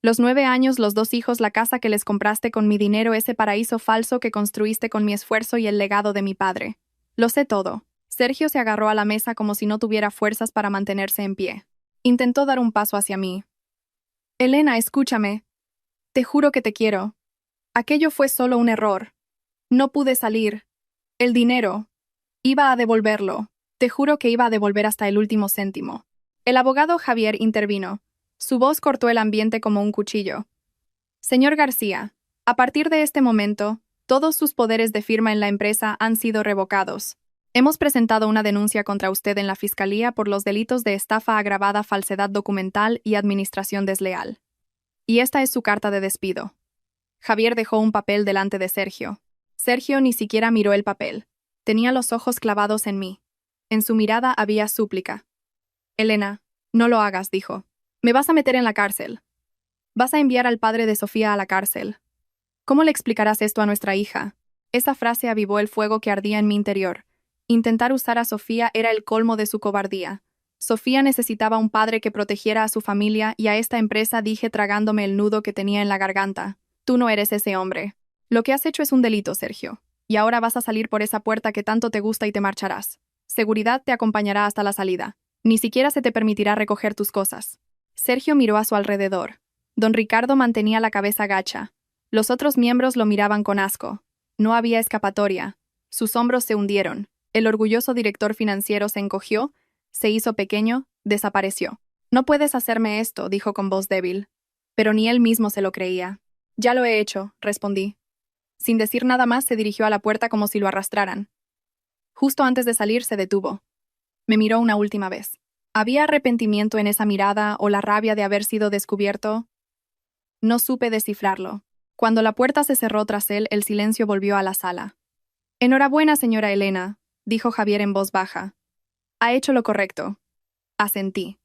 «Los 9 años, los 2 hijos, la casa que les compraste con mi dinero, ese paraíso falso que construiste con mi esfuerzo y el legado de mi padre. Lo sé todo». Sergio se agarró a la mesa como si no tuviera fuerzas para mantenerse en pie. Intentó dar un paso hacia mí. «Elena, escúchame. Te juro que te quiero. Aquello fue solo un error. No pude salir. El dinero. Iba a devolverlo. Te juro que iba a devolver hasta el último céntimo». El abogado Javier intervino. Su voz cortó el ambiente como un cuchillo. «Señor García, a partir de este momento, todos sus poderes de firma en la empresa han sido revocados. Hemos presentado una denuncia contra usted en la Fiscalía por los delitos de estafa agravada, falsedad documental y administración desleal. Y esta es su carta de despido». Javier dejó un papel delante de Sergio. Sergio ni siquiera miró el papel. Tenía los ojos clavados en mí. En su mirada había súplica. «Elena, no lo hagas», dijo. «Me vas a meter en la cárcel. Vas a enviar al padre de Sofía a la cárcel. ¿Cómo le explicarás esto a nuestra hija?». Esa frase avivó el fuego que ardía en mi interior. Intentar usar a Sofía era el colmo de su cobardía. Sofía necesitaba un padre que protegiera a su familia y a esta empresa, dije tragándome el nudo que tenía en la garganta. «Tú no eres ese hombre. Lo que has hecho es un delito, Sergio. Y ahora vas a salir por esa puerta que tanto te gusta y te marcharás. Seguridad te acompañará hasta la salida. Ni siquiera se te permitirá recoger tus cosas». Sergio miró a su alrededor. Don Ricardo mantenía la cabeza gacha. Los otros miembros lo miraban con asco. No había escapatoria. Sus hombros se hundieron. El orgulloso director financiero se encogió, se hizo pequeño, desapareció. «No puedes hacerme esto», dijo con voz débil. Pero ni él mismo se lo creía. «Ya lo he hecho», respondí. Sin decir nada más, se dirigió a la puerta como si lo arrastraran. Justo antes de salir, se detuvo. Me miró una última vez. ¿Había arrepentimiento en esa mirada o la rabia de haber sido descubierto? No supe descifrarlo. Cuando la puerta se cerró tras él, el silencio volvió a la sala. «Enhorabuena, señora Elena», dijo Javier en voz baja. «Ha hecho lo correcto». Asentí.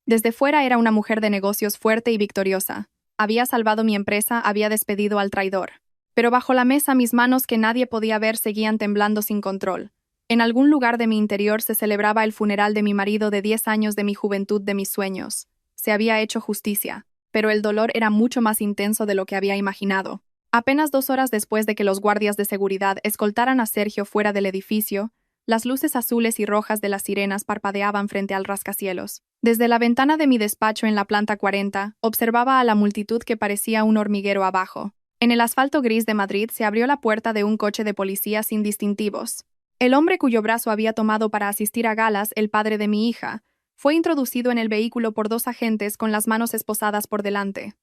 Desde fuera era una mujer de negocios fuerte y victoriosa. Había salvado mi empresa, había despedido al traidor. Pero bajo la mesa mis manos, que nadie podía ver, seguían temblando sin control. En algún lugar de mi interior se celebraba el funeral de mi marido de 10 años, de mi juventud, de mis sueños. Se había hecho justicia, pero el dolor era mucho más intenso de lo que había imaginado. Apenas 2 horas después de que los guardias de seguridad escoltaran a Sergio fuera del edificio, las luces azules y rojas de las sirenas parpadeaban frente al rascacielos. Desde la ventana de mi despacho en la planta 40, observaba a la multitud que parecía un hormiguero abajo. En el asfalto gris de Madrid se abrió la puerta de un coche de policía sin distintivos. El hombre cuyo brazo había tomado para asistir a galas, el padre de mi hija, Fue introducido en el vehículo por 2 agentes con las manos esposadas por delante.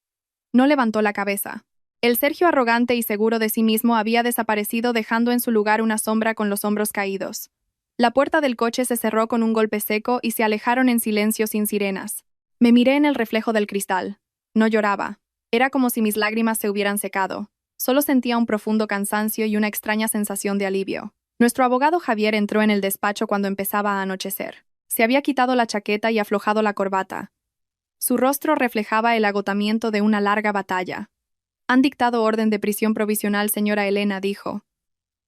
No levantó la cabeza. El Sergio arrogante y seguro de sí mismo había desaparecido, dejando en su lugar una sombra con los hombros caídos. La puerta del coche se cerró con un golpe seco y se alejaron en silencio sin sirenas. Me miré en el reflejo del cristal. No lloraba. Era como si mis lágrimas se hubieran secado. Solo sentía un profundo cansancio y una extraña sensación de alivio. Nuestro abogado Javier entró en el despacho cuando empezaba a anochecer. Se había quitado la chaqueta y aflojado la corbata. Su rostro reflejaba el agotamiento de una larga batalla. «Han dictado orden de prisión provisional, señora Elena», dijo.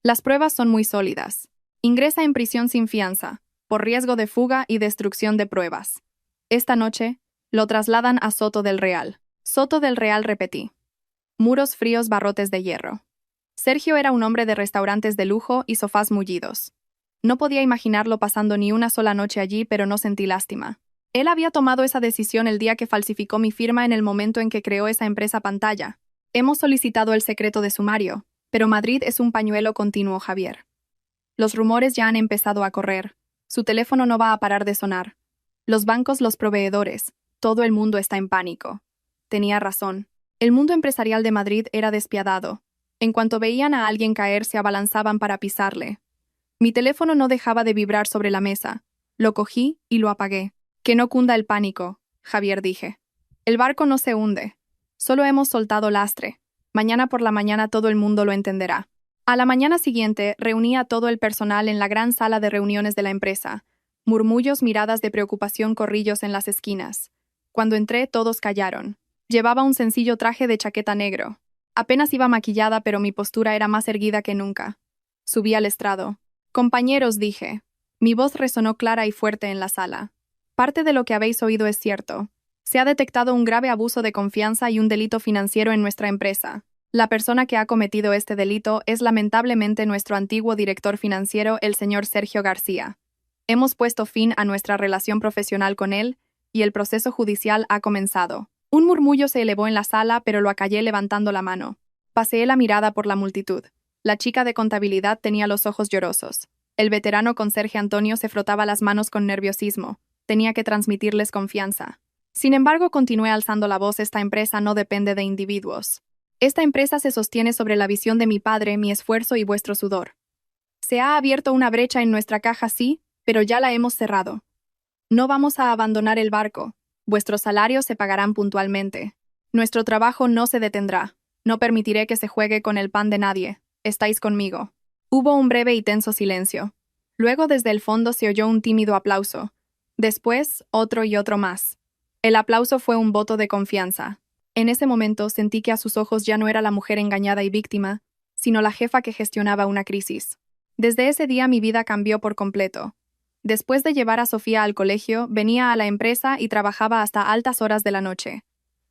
«Las pruebas son muy sólidas. Ingresa en prisión sin fianza, por riesgo de fuga y destrucción de pruebas. Esta noche, lo trasladan a Soto del Real». Soto del Real, repetí. Muros fríos, barrotes de hierro. Sergio era un hombre de restaurantes de lujo y sofás mullidos. No podía imaginarlo pasando ni una sola noche allí, pero no sentí lástima. Él había tomado esa decisión el día que falsificó mi firma en el momento en que creó esa empresa pantalla. Hemos solicitado el secreto de sumario, pero Madrid es un pañuelo continuo, Javier. Los rumores ya han empezado a correr. Su teléfono no va a parar de sonar. Los bancos, los proveedores, todo el mundo está en pánico. Tenía razón. El mundo empresarial de Madrid era despiadado. En cuanto veían a alguien caer, se abalanzaban para pisarle. Mi teléfono no dejaba de vibrar sobre la mesa. Lo cogí y lo apagué. «Que no cunda el pánico», Javier, dije. «El barco no se hunde. Solo hemos soltado lastre. Mañana por la mañana todo el mundo lo entenderá». A la mañana siguiente, reuní a todo el personal en la gran sala de reuniones de la empresa. Murmullos, miradas de preocupación, corrillos en las esquinas. Cuando entré, todos callaron. Llevaba un sencillo traje de chaqueta negro. Apenas iba maquillada, pero mi postura era más erguida que nunca. Subí al estrado. «Compañeros», dije. Mi voz resonó clara y fuerte en la sala. «Parte de lo que habéis oído es cierto. Se ha detectado un grave abuso de confianza y un delito financiero en nuestra empresa. La persona que ha cometido este delito es lamentablemente nuestro antiguo director financiero, el señor Sergio García. Hemos puesto fin a nuestra relación profesional con él y el proceso judicial ha comenzado». Un murmullo se elevó en la sala, pero lo acallé levantando la mano. Paseé la mirada por la multitud. La chica de contabilidad tenía los ojos llorosos. El veterano conserje Antonio se frotaba las manos con nerviosismo. Tenía que transmitirles confianza. Sin embargo, continué alzando la voz: esta empresa no depende de individuos. Esta empresa se sostiene sobre la visión de mi padre, mi esfuerzo y vuestro sudor. Se ha abierto una brecha en nuestra caja, sí, pero ya la hemos cerrado. No vamos a abandonar el barco. Vuestros salarios se pagarán puntualmente. Nuestro trabajo no se detendrá. No permitiré que se juegue con el pan de nadie. Estáis conmigo». Hubo un breve y tenso silencio. Luego desde el fondo se oyó un tímido aplauso. Después, otro y otro más. El aplauso fue un voto de confianza. En ese momento sentí que a sus ojos ya no era la mujer engañada y víctima, sino la jefa que gestionaba una crisis. Desde ese día mi vida cambió por completo. Después de llevar a Sofía al colegio, venía a la empresa y trabajaba hasta altas horas de la noche.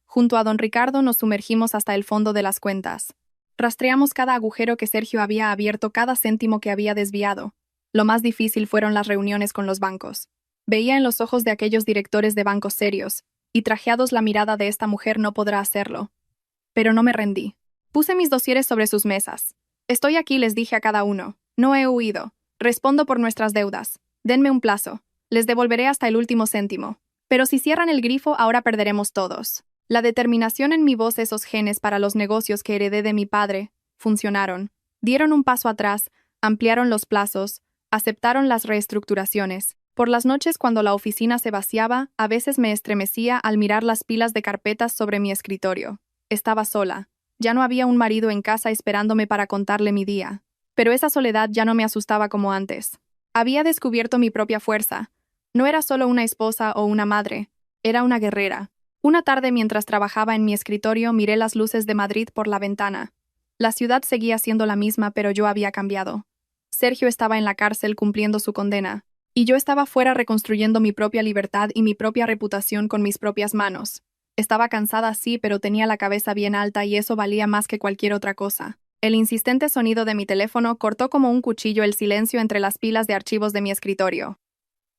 Junto a don Ricardo nos sumergimos hasta el fondo de las cuentas. Rastreamos cada agujero que Sergio había abierto, cada céntimo que había desviado. Lo más difícil fueron las reuniones con los bancos. Veía en los ojos de aquellos directores de bancos serios, y trajeados la mirada de esta mujer no podrá hacerlo. Pero no me rendí. Puse mis dosieres sobre sus mesas. «Estoy aquí», les dije a cada uno. «No he huido. Respondo por nuestras deudas. Denme un plazo. Les devolveré hasta el último céntimo. Pero si cierran el grifo, ahora perderemos todos». La determinación en mi voz, esos genes para los negocios que heredé de mi padre, funcionaron. Dieron un paso atrás, ampliaron los plazos, aceptaron las reestructuraciones. Por las noches, cuando la oficina se vaciaba, a veces me estremecía al mirar las pilas de carpetas sobre mi escritorio. Estaba sola. Ya no había un marido en casa esperándome para contarle mi día. Pero esa soledad ya no me asustaba como antes. Había descubierto mi propia fuerza. No era solo una esposa o una madre, era una guerrera. Una tarde, mientras trabajaba en mi escritorio, miré las luces de Madrid por la ventana. La ciudad seguía siendo la misma, pero yo había cambiado. Sergio estaba en la cárcel cumpliendo su condena, y yo estaba fuera reconstruyendo mi propia libertad y mi propia reputación con mis propias manos. Estaba cansada, sí, pero tenía la cabeza bien alta y eso valía más que cualquier otra cosa. El insistente sonido de mi teléfono cortó como un cuchillo el silencio entre las pilas de archivos de mi escritorio.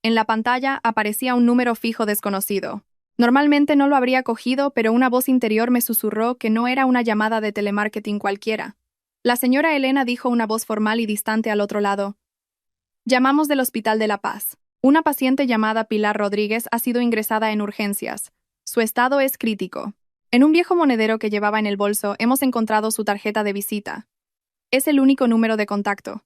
En la pantalla aparecía un número fijo desconocido. Normalmente no lo habría cogido, pero una voz interior me susurró que no era una llamada de telemarketing cualquiera. La señora Elena, dijo una voz formal y distante al otro lado. «Llamamos del Hospital de la Paz. Una paciente llamada Pilar Rodríguez ha sido ingresada en urgencias. Su estado es crítico. En un viejo monedero que llevaba en el bolso hemos encontrado su tarjeta de visita. Es el único número de contacto.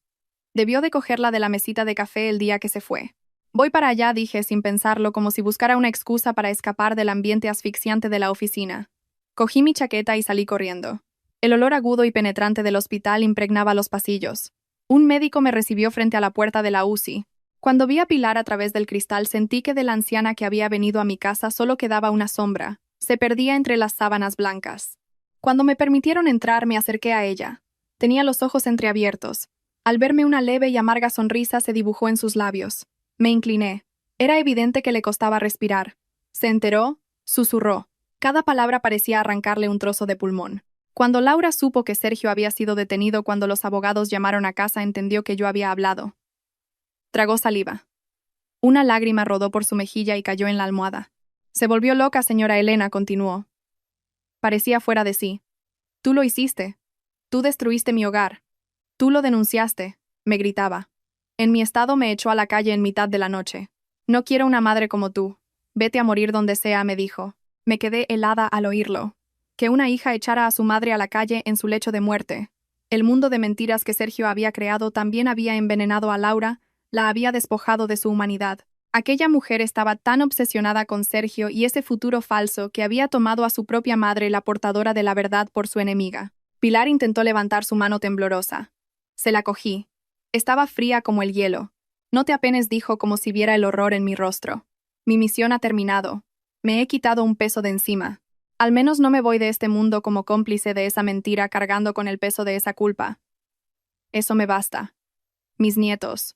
Debió de cogerla de la mesita de café el día que se fue. Voy para allá, dije sin pensarlo, como si buscara una excusa para escapar del ambiente asfixiante de la oficina. Cogí mi chaqueta y salí corriendo. El olor agudo y penetrante del hospital impregnaba los pasillos. Un médico me recibió frente a la puerta de la UCI. Cuando vi a Pilar a través del cristal sentí que de la anciana que había venido a mi casa solo quedaba una sombra. Se perdía entre las sábanas blancas. Cuando me permitieron entrar me acerqué a ella. Tenía los ojos entreabiertos. Al verme una leve y amarga sonrisa se dibujó en sus labios. Me incliné. Era evidente que le costaba respirar. Se enteró, susurró. Cada palabra parecía arrancarle un trozo de pulmón. Cuando Laura supo que Sergio había sido detenido cuando los abogados llamaron a casa, entendió que yo había hablado. Tragó saliva. Una lágrima rodó por su mejilla y cayó en la almohada. Se volvió loca, señora Elena, continuó. Parecía fuera de sí. Tú lo hiciste. Tú destruiste mi hogar. Tú lo denunciaste, me gritaba. En mi estado me echó a la calle en mitad de la noche. No quiero una madre como tú. Vete a morir donde sea, me dijo. Me quedé helada al oírlo. Que una hija echara a su madre a la calle en su lecho de muerte. El mundo de mentiras que Sergio había creado también había envenenado a Laura, la había despojado de su humanidad. Aquella mujer estaba tan obsesionada con Sergio y ese futuro falso que había tomado a su propia madre, la portadora de la verdad, por su enemiga. Pilar intentó levantar su mano temblorosa. Se la cogí. Estaba fría como el hielo. No te apenes, dijo como si viera el horror en mi rostro. Mi misión ha terminado. Me he quitado un peso de encima. Al menos no me voy de este mundo como cómplice de esa mentira, cargando con el peso de esa culpa. Eso me basta. Mis nietos.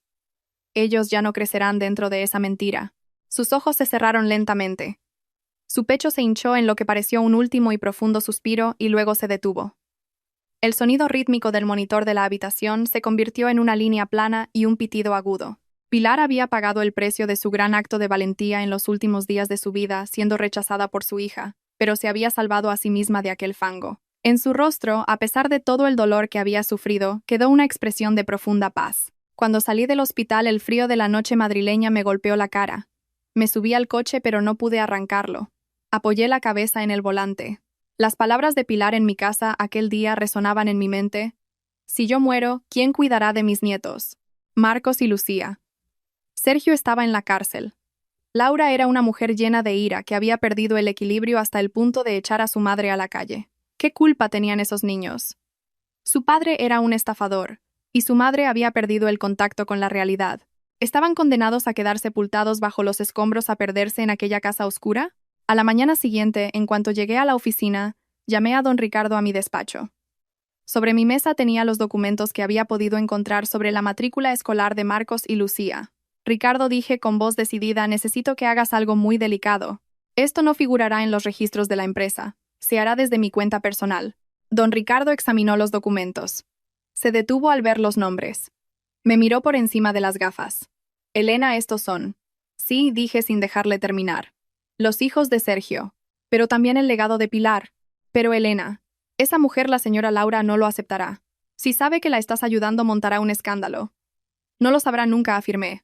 Ellos ya no crecerán dentro de esa mentira. Sus ojos se cerraron lentamente. Su pecho se hinchó en lo que pareció un último y profundo suspiro y luego se detuvo. El sonido rítmico del monitor de la habitación se convirtió en una línea plana y un pitido agudo. Pilar había pagado el precio de su gran acto de valentía en los últimos días de su vida, siendo rechazada por su hija, pero se había salvado a sí misma de aquel fango. En su rostro, a pesar de todo el dolor que había sufrido, quedó una expresión de profunda paz. Cuando salí del hospital, el frío de la noche madrileña me golpeó la cara. Me subí al coche, pero no pude arrancarlo. Apoyé la cabeza en el volante. Las palabras de Pilar en mi casa aquel día resonaban en mi mente. Si yo muero, ¿quién cuidará de mis nietos? Marcos y Lucía. Sergio estaba en la cárcel. Laura era una mujer llena de ira que había perdido el equilibrio hasta el punto de echar a su madre a la calle. ¿Qué culpa tenían esos niños? Su padre era un estafador, y su madre había perdido el contacto con la realidad. ¿Estaban condenados a quedar sepultados bajo los escombros, a perderse en aquella casa oscura? A la mañana siguiente, en cuanto llegué a la oficina, llamé a don Ricardo a mi despacho. Sobre mi mesa tenía los documentos que había podido encontrar sobre la matrícula escolar de Marcos y Lucía. Ricardo, dije con voz decidida, necesito que hagas algo muy delicado. Esto no figurará en los registros de la empresa. Se hará desde mi cuenta personal. Don Ricardo examinó los documentos. Se detuvo al ver los nombres. Me miró por encima de las gafas. Elena, estos son. Sí, dije sin dejarle terminar. Los hijos de Sergio. Pero también el legado de Pilar. Pero Elena, esa mujer, la señora Laura, no lo aceptará. Si sabe que la estás ayudando, montará un escándalo. No lo sabrá nunca, afirmé.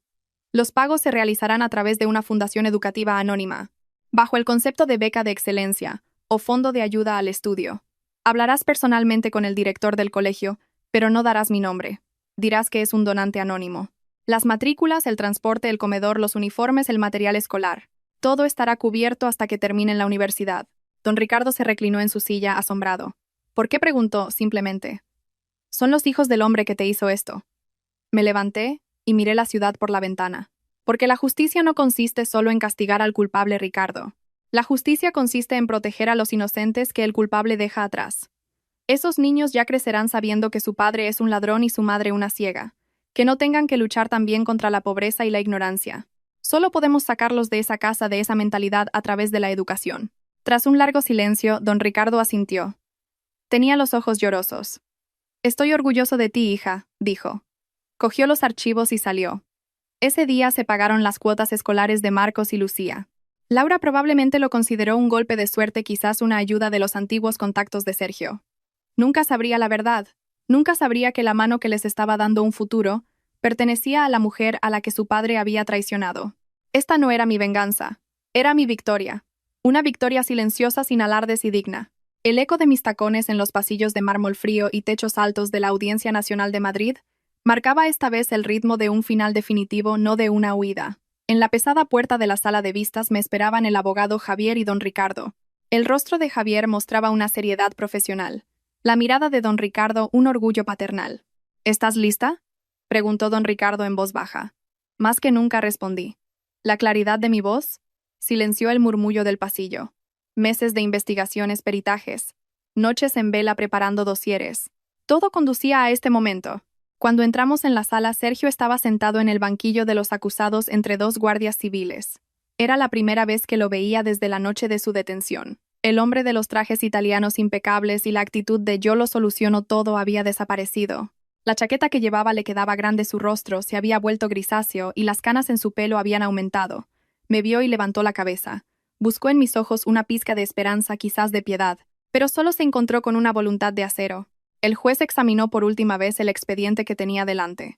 Los pagos se realizarán a través de una fundación educativa anónima, bajo el concepto de beca de excelencia, o fondo de ayuda al estudio. Hablarás personalmente con el director del colegio, pero no darás mi nombre. Dirás que es un donante anónimo. Las matrículas, el transporte, el comedor, los uniformes, el material escolar. Todo estará cubierto hasta que terminen la universidad. Don Ricardo se reclinó en su silla, asombrado. ¿Por qué?, preguntó, simplemente. Son los hijos del hombre que te hizo esto. Me levanté y miré la ciudad por la ventana. Porque la justicia no consiste solo en castigar al culpable, Ricardo. La justicia consiste en proteger a los inocentes que el culpable deja atrás. Esos niños ya crecerán sabiendo que su padre es un ladrón y su madre una ciega. Que no tengan que luchar también contra la pobreza y la ignorancia. Solo podemos sacarlos de esa casa, de esa mentalidad, a través de la educación. Tras un largo silencio, don Ricardo asintió. Tenía los ojos llorosos. Estoy orgulloso de ti, hija, dijo. Cogió los archivos y salió. Ese día se pagaron las cuotas escolares de Marcos y Lucía. Laura probablemente lo consideró un golpe de suerte, quizás una ayuda de los antiguos contactos de Sergio. Nunca sabría la verdad. Nunca sabría que la mano que les estaba dando un futuro Pertenecía a la mujer a la que su padre había traicionado. Esta no era mi venganza, era mi victoria. Una victoria silenciosa sin alardes y digna. El eco de mis tacones en los pasillos de mármol frío y techos altos de la Audiencia Nacional de Madrid marcaba esta vez el ritmo de un final definitivo, no de una huida. En la pesada puerta de la sala de vistas me esperaban el abogado Javier y don Ricardo. El rostro de Javier mostraba una seriedad profesional. La mirada de don Ricardo un orgullo paternal. ¿Estás lista?, preguntó don Ricardo en voz baja. Más que nunca respondí. La claridad de mi voz silenció el murmullo del pasillo. Meses de investigaciones, peritajes, noches en vela preparando dosieres. Todo conducía a este momento. Cuando entramos en la sala, Sergio estaba sentado en el banquillo de los acusados entre dos guardias civiles. Era la primera vez que lo veía desde la noche de su detención. El hombre de los trajes italianos impecables y la actitud de yo lo soluciono todo había desaparecido. La chaqueta que llevaba le quedaba grande, su rostro se había vuelto grisáceo y las canas en su pelo habían aumentado. Me vio y levantó la cabeza. Buscó en mis ojos una pizca de esperanza, quizás de piedad, pero solo se encontró con una voluntad de acero. El juez examinó por última vez el expediente que tenía delante.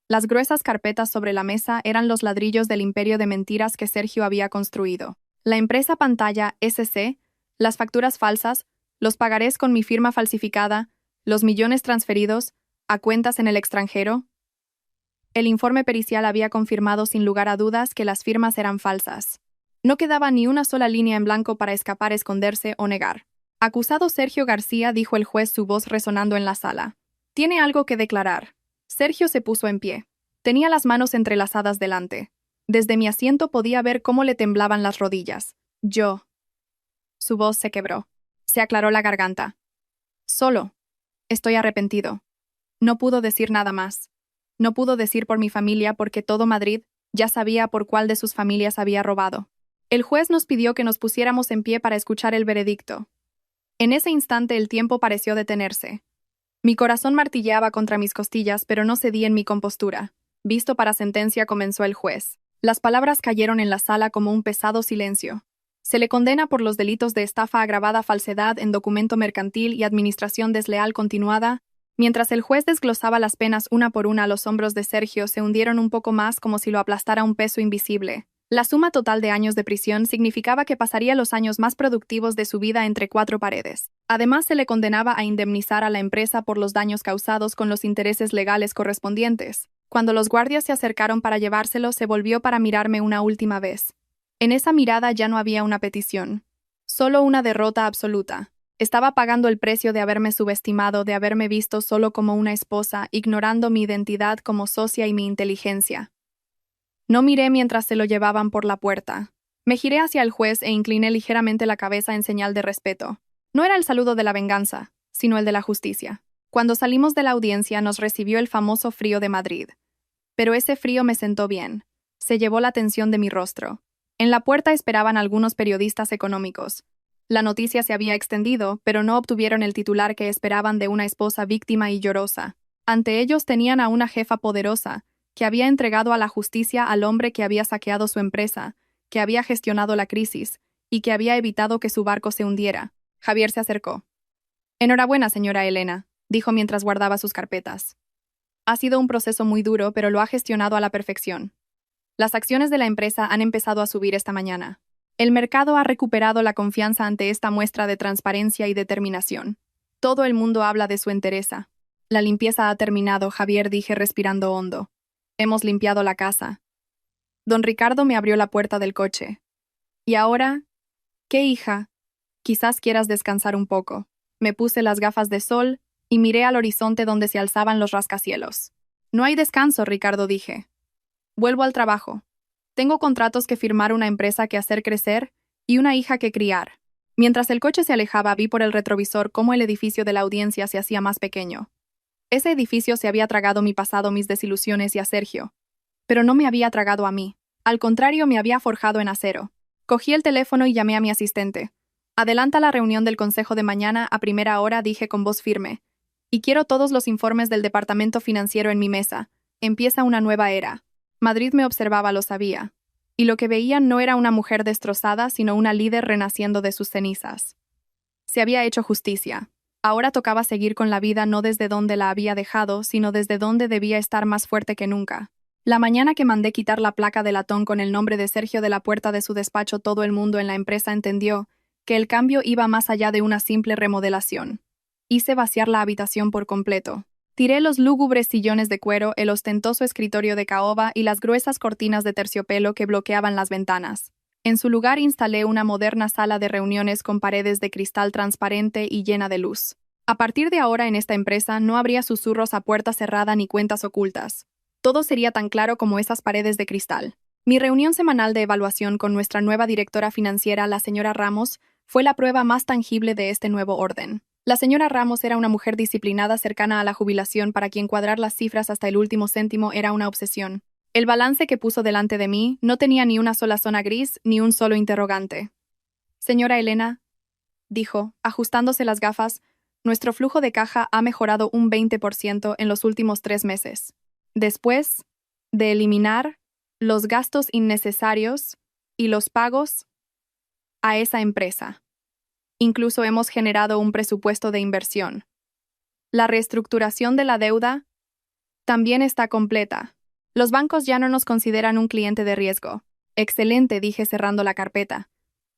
Las gruesas carpetas sobre la mesa eran los ladrillos del imperio de mentiras que Sergio había construido. La empresa pantalla SC, las facturas falsas, los pagarés con mi firma falsificada, los millones transferidos a cuentas en el extranjero. El informe pericial había confirmado sin lugar a dudas que las firmas eran falsas. No quedaba ni una sola línea en blanco para escapar, esconderse o negar. Acusado Sergio García, dijo el juez, su voz resonando en la sala. Tiene algo que declarar. Sergio se puso en pie. Tenía las manos entrelazadas delante. Desde mi asiento podía ver cómo le temblaban las rodillas. Yo. Su voz se quebró. Se aclaró la garganta. Solo. Estoy arrepentido. No pudo decir nada más. No pudo decir por mi familia porque todo Madrid ya sabía por cuál de sus familias había robado. El juez nos pidió que nos pusiéramos en pie para escuchar el veredicto. En ese instante el tiempo pareció detenerse. Mi corazón martilleaba contra mis costillas, pero no cedí en mi compostura. Visto para sentencia, comenzó el juez. Las palabras cayeron en la sala como un pesado silencio. Se le condena por los delitos de estafa agravada, falsedad en documento mercantil y administración desleal continuada. Mientras el juez desglosaba las penas una por una, los hombros de Sergio se hundieron un poco más como si lo aplastara un peso invisible. La suma total de años de prisión significaba que pasaría los años más productivos de su vida entre cuatro paredes. Además, se le condenaba a indemnizar a la empresa por los daños causados con los intereses legales correspondientes. Cuando los guardias se acercaron para llevárselo, se volvió para mirarme una última vez. En esa mirada ya no había una petición, solo una derrota absoluta. Estaba pagando el precio de haberme subestimado, de haberme visto solo como una esposa, ignorando mi identidad como socia y mi inteligencia. No miré mientras se lo llevaban por la puerta. Me giré hacia el juez e incliné ligeramente la cabeza en señal de respeto. No era el saludo de la venganza, sino el de la justicia. Cuando salimos de la audiencia nos recibió el famoso frío de Madrid. Pero ese frío me sentó bien. Se llevó la tensión de mi rostro. En la puerta esperaban algunos periodistas económicos. La noticia se había extendido, pero no obtuvieron el titular que esperaban de una esposa víctima y llorosa. Ante ellos tenían a una jefa poderosa, que había entregado a la justicia al hombre que había saqueado su empresa, que había gestionado la crisis y que había evitado que su barco se hundiera. Javier se acercó. Enhorabuena, señora Elena, dijo mientras guardaba sus carpetas. Ha sido un proceso muy duro, pero lo ha gestionado a la perfección. Las acciones de la empresa han empezado a subir esta mañana. El mercado ha recuperado la confianza ante esta muestra de transparencia y determinación. Todo el mundo habla de su entereza. La limpieza ha terminado, Javier, dije respirando hondo. Hemos limpiado la casa. Don Ricardo me abrió la puerta del coche. ¿Y ahora? ¿Qué, hija? Quizás quieras descansar un poco. Me puse las gafas de sol y miré al horizonte donde se alzaban los rascacielos. No hay descanso, Ricardo, dije. Vuelvo al trabajo. Tengo contratos que firmar, una empresa que hacer crecer y una hija que criar. Mientras el coche se alejaba, vi por el retrovisor cómo el edificio de la audiencia se hacía más pequeño. Ese edificio se había tragado mi pasado, mis desilusiones y a Sergio. Pero no me había tragado a mí. Al contrario, me había forjado en acero. Cogí el teléfono y llamé a mi asistente. Adelanta la reunión del consejo de mañana a primera hora, dije con voz firme. Y quiero todos los informes del departamento financiero en mi mesa. Empieza una nueva era. Madrid me observaba, lo sabía. Y lo que veían no era una mujer destrozada, sino una líder renaciendo de sus cenizas. Se había hecho justicia. Ahora tocaba seguir con la vida no desde donde la había dejado, sino desde donde debía estar más fuerte que nunca. La mañana que mandé quitar la placa de latón con el nombre de Sergio de la puerta de su despacho, todo el mundo en la empresa entendió que el cambio iba más allá de una simple remodelación. Hice vaciar la habitación por completo. Tiré los lúgubres sillones de cuero, el ostentoso escritorio de caoba y las gruesas cortinas de terciopelo que bloqueaban las ventanas. En su lugar instalé una moderna sala de reuniones con paredes de cristal transparente y llena de luz. A partir de ahora en esta empresa no habría susurros a puerta cerrada ni cuentas ocultas. Todo sería tan claro como esas paredes de cristal. Mi reunión semanal de evaluación con nuestra nueva directora financiera, la señora Ramos, fue la prueba más tangible de este nuevo orden. La señora Ramos era una mujer disciplinada cercana a la jubilación para quien cuadrar las cifras hasta el último céntimo era una obsesión. El balance que puso delante de mí no tenía ni una sola zona gris ni un solo interrogante. Señora Elena, dijo, ajustándose las gafas, nuestro flujo de caja ha mejorado un 20% en los últimos 3 meses. Después de eliminar los gastos innecesarios y los pagos a esa empresa. Incluso hemos generado un presupuesto de inversión. La reestructuración de la deuda también está completa. Los bancos ya no nos consideran un cliente de riesgo. Excelente, dije cerrando la carpeta.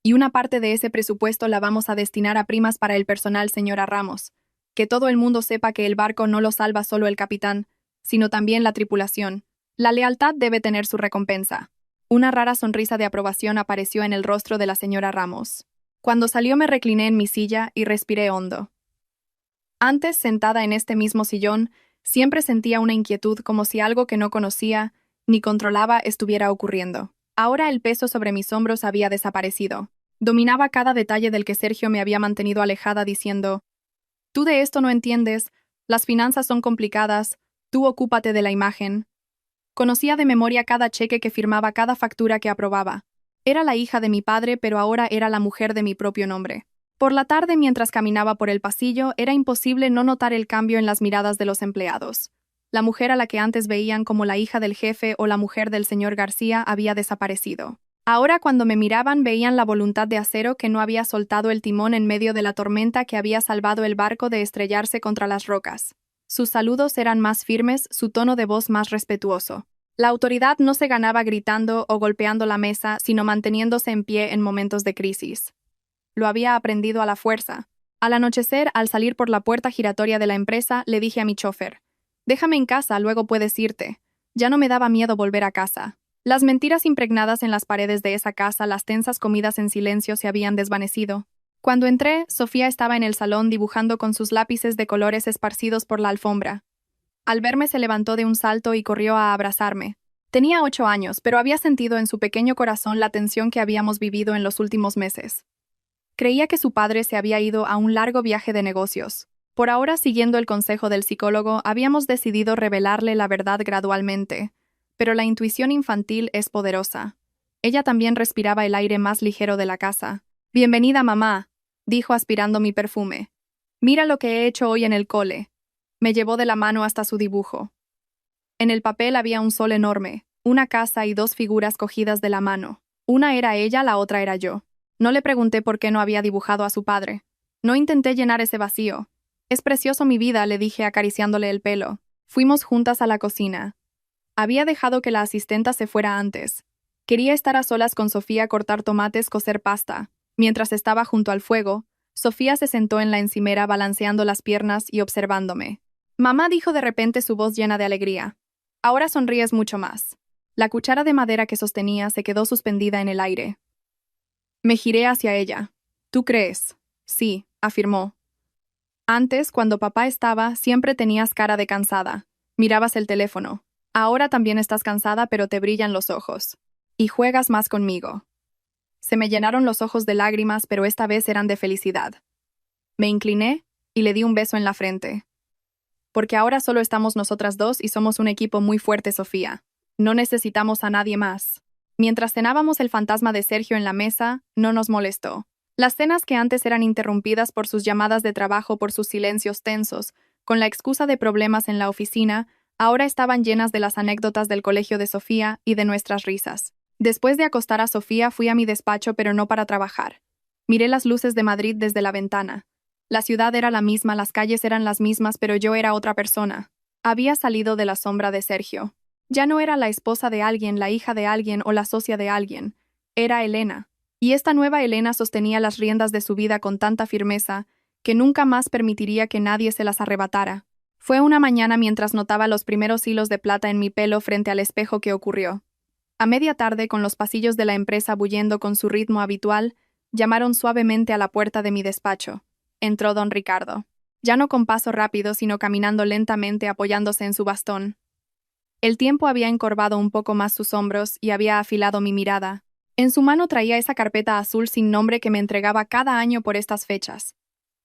Y una parte de ese presupuesto la vamos a destinar a primas para el personal, señora Ramos. Que todo el mundo sepa que el barco no lo salva solo el capitán, sino también la tripulación. La lealtad debe tener su recompensa. Una rara sonrisa de aprobación apareció en el rostro de la señora Ramos. Cuando salió me recliné en mi silla y respiré hondo. Antes, sentada en este mismo sillón, siempre sentía una inquietud como si algo que no conocía ni controlaba estuviera ocurriendo. Ahora el peso sobre mis hombros había desaparecido. Dominaba cada detalle del que Sergio me había mantenido alejada diciendo: «Tú de esto no entiendes, las finanzas son complicadas, tú ocúpate de la imagen». Conocía de memoria cada cheque que firmaba, cada factura que aprobaba. Era la hija de mi padre, pero ahora era la mujer de mi propio nombre. Por la tarde, mientras caminaba por el pasillo, era imposible no notar el cambio en las miradas de los empleados. La mujer a la que antes veían como la hija del jefe o la mujer del señor García había desaparecido. Ahora, cuando me miraban, veían la voluntad de acero que no había soltado el timón en medio de la tormenta que había salvado el barco de estrellarse contra las rocas. Sus saludos eran más firmes, su tono de voz más respetuoso. La autoridad no se ganaba gritando o golpeando la mesa, sino manteniéndose en pie en momentos de crisis. Lo había aprendido a la fuerza. Al anochecer, al salir por la puerta giratoria de la empresa, le dije a mi chofer: «Déjame en casa, luego puedes irte». Ya no me daba miedo volver a casa. Las mentiras impregnadas en las paredes de esa casa, las tensas comidas en silencio se habían desvanecido. Cuando entré, Sofía estaba en el salón dibujando con sus lápices de colores esparcidos por la alfombra. Al verme se levantó de un salto y corrió a abrazarme. Tenía 8 años, pero había sentido en su pequeño corazón la tensión que habíamos vivido en los últimos meses. Creía que su padre se había ido a un largo viaje de negocios. Por ahora, siguiendo el consejo del psicólogo, habíamos decidido revelarle la verdad gradualmente. Pero la intuición infantil es poderosa. Ella también respiraba el aire más ligero de la casa. «Bienvenida, mamá», dijo aspirando mi perfume. «Mira lo que he hecho hoy en el cole». Me llevó de la mano hasta su dibujo. En el papel había un sol enorme, una casa y 2 figuras cogidas de la mano. Una era ella, la otra era yo. No le pregunté por qué no había dibujado a su padre. No intenté llenar ese vacío. «Es precioso, mi vida», le dije acariciándole el pelo. Fuimos juntas a la cocina. Había dejado que la asistenta se fuera antes. Quería estar a solas con Sofía, cortar tomates, cocer pasta. Mientras estaba junto al fuego, Sofía se sentó en la encimera balanceando las piernas y observándome. «Mamá», dijo de repente, su voz llena de alegría. «Ahora sonríes mucho más». La cuchara de madera que sostenía se quedó suspendida en el aire. Me giré hacia ella. «¿Tú crees?» «Sí», afirmó. «Antes, cuando papá estaba, siempre tenías cara de cansada. Mirabas el teléfono. Ahora también estás cansada, pero te brillan los ojos. Y juegas más conmigo». Se me llenaron los ojos de lágrimas, pero esta vez eran de felicidad. Me incliné y le di un beso en la frente. «Porque ahora solo estamos nosotras dos y somos un equipo muy fuerte, Sofía. No necesitamos a nadie más». Mientras cenábamos, el fantasma de Sergio en la mesa no nos molestó. Las cenas que antes eran interrumpidas por sus llamadas de trabajo, por sus silencios tensos, con la excusa de problemas en la oficina, ahora estaban llenas de las anécdotas del colegio de Sofía y de nuestras risas. Después de acostar a Sofía, fui a mi despacho, pero no para trabajar. Miré las luces de Madrid desde la ventana. La ciudad era la misma, las calles eran las mismas, pero yo era otra persona. Había salido de la sombra de Sergio. Ya no era la esposa de alguien, la hija de alguien o la socia de alguien. Era Elena. Y esta nueva Elena sostenía las riendas de su vida con tanta firmeza que nunca más permitiría que nadie se las arrebatara. Fue una mañana mientras notaba los primeros hilos de plata en mi pelo frente al espejo que ocurrió. A media tarde, con los pasillos de la empresa bulliendo con su ritmo habitual, llamaron suavemente a la puerta de mi despacho. Entró don Ricardo. Ya no con paso rápido, sino caminando lentamente apoyándose en su bastón. El tiempo había encorvado un poco más sus hombros y había afilado mi mirada. En su mano traía esa carpeta azul sin nombre que me entregaba cada año por estas fechas.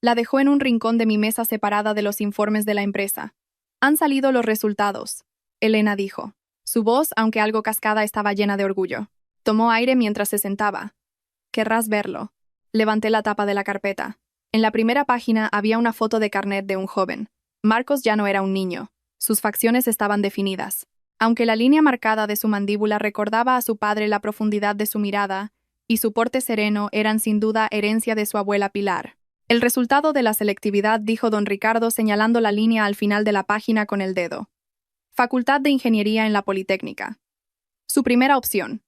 La dejó en un rincón de mi mesa separada de los informes de la empresa. Han salido los resultados, Elena dijo. Su voz, aunque algo cascada, estaba llena de orgullo. Tomó aire mientras se sentaba. Querrás verlo. Levanté la tapa de la carpeta. En la primera página había una foto de carnet de un joven. Marcos ya no era un niño. Sus facciones estaban definidas. Aunque la línea marcada de su mandíbula recordaba a su padre la profundidad de su mirada, y su porte sereno eran sin duda herencia de su abuela Pilar. El resultado de la selectividad, dijo don Ricardo señalando la línea al final de la página con el dedo. Facultad de Ingeniería en la Politécnica. Su primera opción.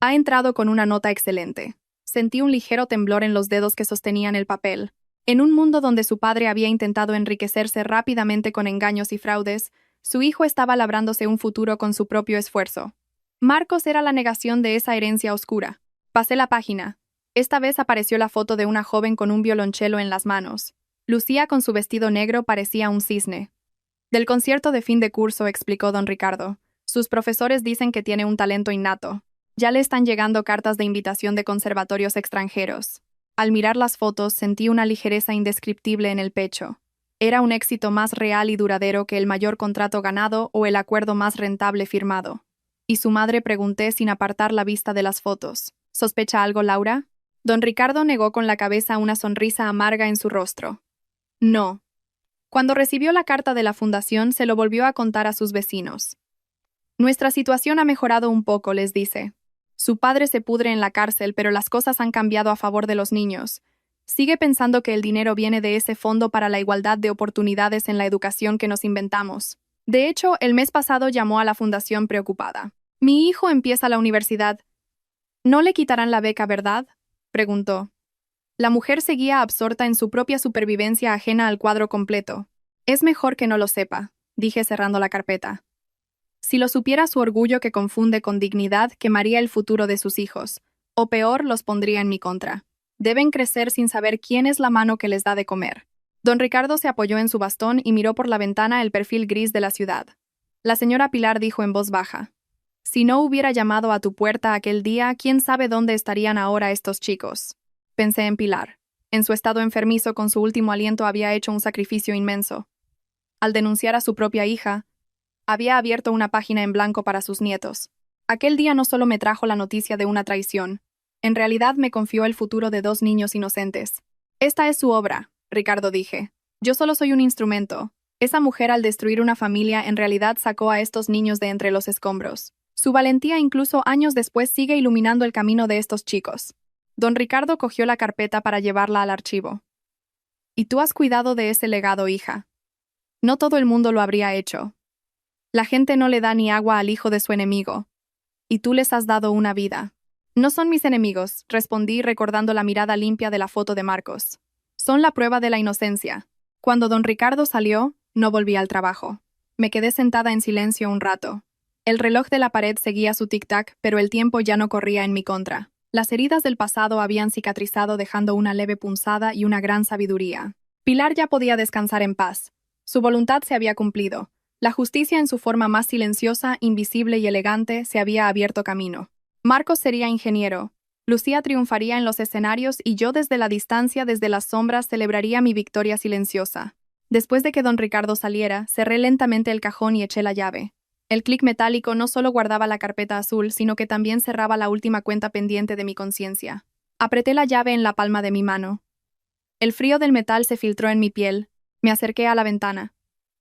Ha entrado con una nota excelente. Sentí un ligero temblor en los dedos que sostenían el papel. En un mundo donde su padre había intentado enriquecerse rápidamente con engaños y fraudes, su hijo estaba labrándose un futuro con su propio esfuerzo. Marcos era la negación de esa herencia oscura. Pasé la página. Esta vez apareció la foto de una joven con un violonchelo en las manos. Lucía con su vestido negro parecía un cisne. Del concierto de fin de curso, explicó don Ricardo. Sus profesores dicen que tiene un talento innato. Ya le están llegando cartas de invitación de conservatorios extranjeros. Al mirar las fotos sentí una ligereza indescriptible en el pecho. Era un éxito más real y duradero que el mayor contrato ganado o el acuerdo más rentable firmado. Y su madre, pregunté sin apartar la vista de las fotos. ¿Sospecha algo, Laura? Don Ricardo negó con la cabeza, una sonrisa amarga en su rostro. No. Cuando recibió la carta de la fundación, se lo volvió a contar a sus vecinos. Nuestra situación ha mejorado un poco, les dice. Su padre se pudre en la cárcel, pero las cosas han cambiado a favor de los niños. Sigue pensando que el dinero viene de ese fondo para la igualdad de oportunidades en la educación que nos inventamos. De hecho, el mes pasado llamó a la fundación preocupada. Mi hijo empieza la universidad. ¿No le quitarán la beca, verdad?, preguntó. La mujer seguía absorta en su propia supervivencia ajena al cuadro completo. Es mejor que no lo sepa, dije cerrando la carpeta. Si lo supiera, su orgullo que confunde con dignidad quemaría el futuro de sus hijos, o peor, los pondría en mi contra. Deben crecer sin saber quién es la mano que les da de comer. Don Ricardo se apoyó en su bastón y miró por la ventana el perfil gris de la ciudad. La señora Pilar dijo en voz baja. Si no hubiera llamado a tu puerta aquel día, ¿quién sabe dónde estarían ahora estos chicos? Pensé en Pilar. En su estado enfermizo, con su último aliento, había hecho un sacrificio inmenso. Al denunciar a su propia hija, había abierto una página en blanco para sus nietos. Aquel día no solo me trajo la noticia de una traición, en realidad me confió el futuro de 2 niños inocentes. Esta es su obra, Ricardo, dije. Yo solo soy un instrumento. Esa mujer, al destruir una familia, en realidad sacó a estos niños de entre los escombros. Su valentía, incluso años después, sigue iluminando el camino de estos chicos. Don Ricardo cogió la carpeta para llevarla al archivo. Y tú has cuidado de ese legado, hija. No todo el mundo lo habría hecho. La gente no le da ni agua al hijo de su enemigo. Y tú les has dado una vida. No son mis enemigos, respondí recordando la mirada limpia de la foto de Marcos. Son la prueba de la inocencia. Cuando don Ricardo salió, no volví al trabajo. Me quedé sentada en silencio un rato. El reloj de la pared seguía su tic-tac, pero el tiempo ya no corría en mi contra. Las heridas del pasado habían cicatrizado, dejando una leve punzada y una gran sabiduría. Pilar ya podía descansar en paz. Su voluntad se había cumplido. La justicia, en su forma más silenciosa, invisible y elegante, se había abierto camino. Marcos sería ingeniero. Lucía triunfaría en los escenarios y yo desde la distancia, desde las sombras, celebraría mi victoria silenciosa. Después de que don Ricardo saliera, cerré lentamente el cajón y eché la llave. El clic metálico no solo guardaba la carpeta azul, sino que también cerraba la última cuenta pendiente de mi conciencia. Apreté la llave en la palma de mi mano. El frío del metal se filtró en mi piel. Me acerqué a la ventana.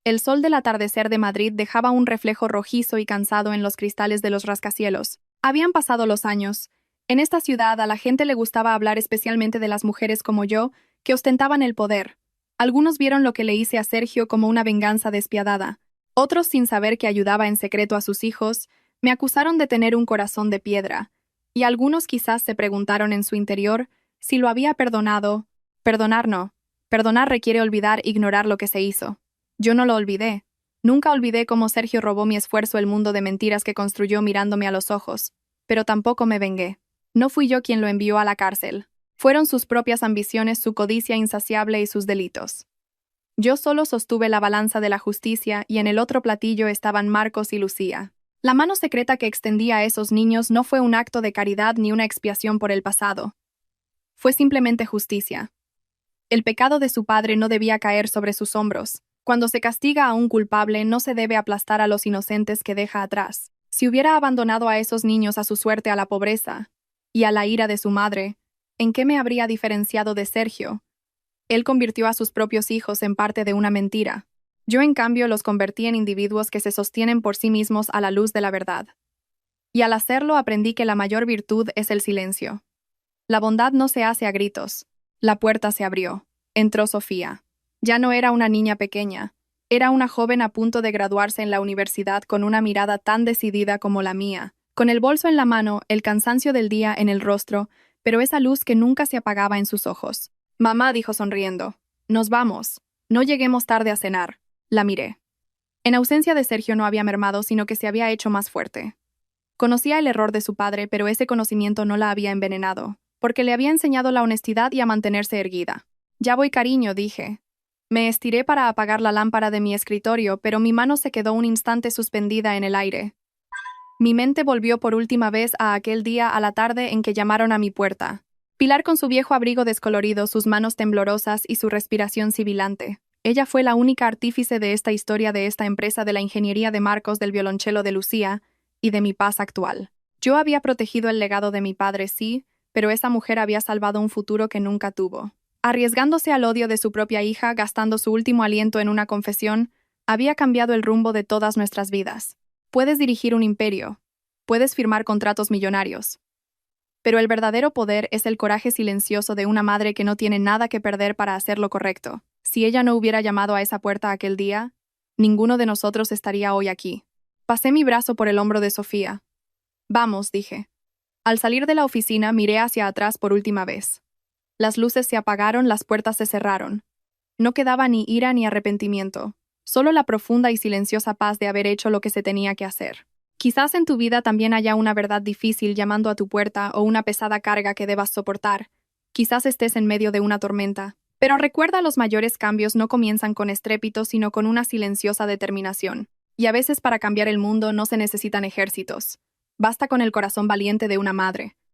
El sol del atardecer de Madrid dejaba un reflejo rojizo y cansado en los cristales de los rascacielos. Habían pasado los años. En esta ciudad a la gente le gustaba hablar especialmente de las mujeres como yo, que ostentaban el poder, Algunos vieron lo que le hice a Sergio como una venganza despiadada. Otros, sin saber que ayudaba en secreto a sus hijos, me acusaron de tener un corazón de piedra. Y algunos quizás se preguntaron en su interior si lo había perdonado. Perdonar no. Perdonar requiere olvidar, ignorar lo que se hizo. Yo no lo olvidé. Nunca olvidé cómo Sergio robó mi esfuerzo, el mundo de mentiras que construyó mirándome a los ojos. Pero tampoco me vengué. No fui yo quien lo envió a la cárcel. Fueron sus propias ambiciones, su codicia insaciable y sus delitos. Yo solo sostuve la balanza de la justicia y en el otro platillo estaban Marcos y Lucía. La mano secreta que extendía a esos niños no fue un acto de caridad ni una expiación por el pasado. Fue simplemente justicia. El pecado de su padre no debía caer sobre sus hombros. Cuando se castiga a un culpable, no se debe aplastar a los inocentes que deja atrás. Si hubiera abandonado a esos niños a su suerte, a la pobreza y a la ira de su madre, ¿en qué me habría diferenciado de Sergio? Él convirtió a sus propios hijos en parte de una mentira. Yo, en cambio, los convertí en individuos que se sostienen por sí mismos a la luz de la verdad. Y al hacerlo aprendí que la mayor virtud es el silencio. La bondad no se hace a gritos. La puerta se abrió. Entró Sofía. Ya no era una niña pequeña. Era una joven a punto de graduarse en la universidad, con una mirada tan decidida como la mía, con el bolso en la mano, el cansancio del día en el rostro, pero esa luz que nunca se apagaba en sus ojos. «Mamá», dijo sonriendo, «nos vamos. No lleguemos tarde a cenar». La miré. En ausencia de Sergio no había mermado, sino que se había hecho más fuerte. Conocía el error de su padre, pero ese conocimiento no la había envenenado, porque le había enseñado la honestidad y a mantenerse erguida. «Ya voy, cariño», dije. Me estiré para apagar la lámpara de mi escritorio, pero mi mano se quedó un instante suspendida en el aire. Mi mente volvió por última vez a aquel día a la tarde en que llamaron a mi puerta. Pilar, con su viejo abrigo descolorido, sus manos temblorosas y su respiración sibilante. Ella fue la única artífice de esta historia, de esta empresa, de la ingeniería de Marcos, del violonchelo de Lucía y de mi paz actual. Yo había protegido el legado de mi padre, sí, pero esa mujer había salvado un futuro que nunca tuvo. Arriesgándose al odio de su propia hija, gastando su último aliento en una confesión, había cambiado el rumbo de todas nuestras vidas. Puedes dirigir un imperio, puedes firmar contratos millonarios, pero el verdadero poder es el coraje silencioso de una madre que no tiene nada que perder para hacer lo correcto. Si ella no hubiera llamado a esa puerta aquel día, ninguno de nosotros estaría hoy aquí. Pasé mi brazo por el hombro de Sofía. «Vamos», dije. Al salir de la oficina, miré hacia atrás por última vez. Las luces se apagaron, las puertas se cerraron. No quedaba ni ira ni arrepentimiento, solo la profunda y silenciosa paz de haber hecho lo que se tenía que hacer. Quizás en tu vida también haya una verdad difícil llamando a tu puerta o una pesada carga que debas soportar. Quizás estés en medio de una tormenta. Pero recuerda, los mayores cambios no comienzan con estrépito, sino con una silenciosa determinación. Y a veces, para cambiar el mundo no se necesitan ejércitos. Basta con el corazón valiente de una madre.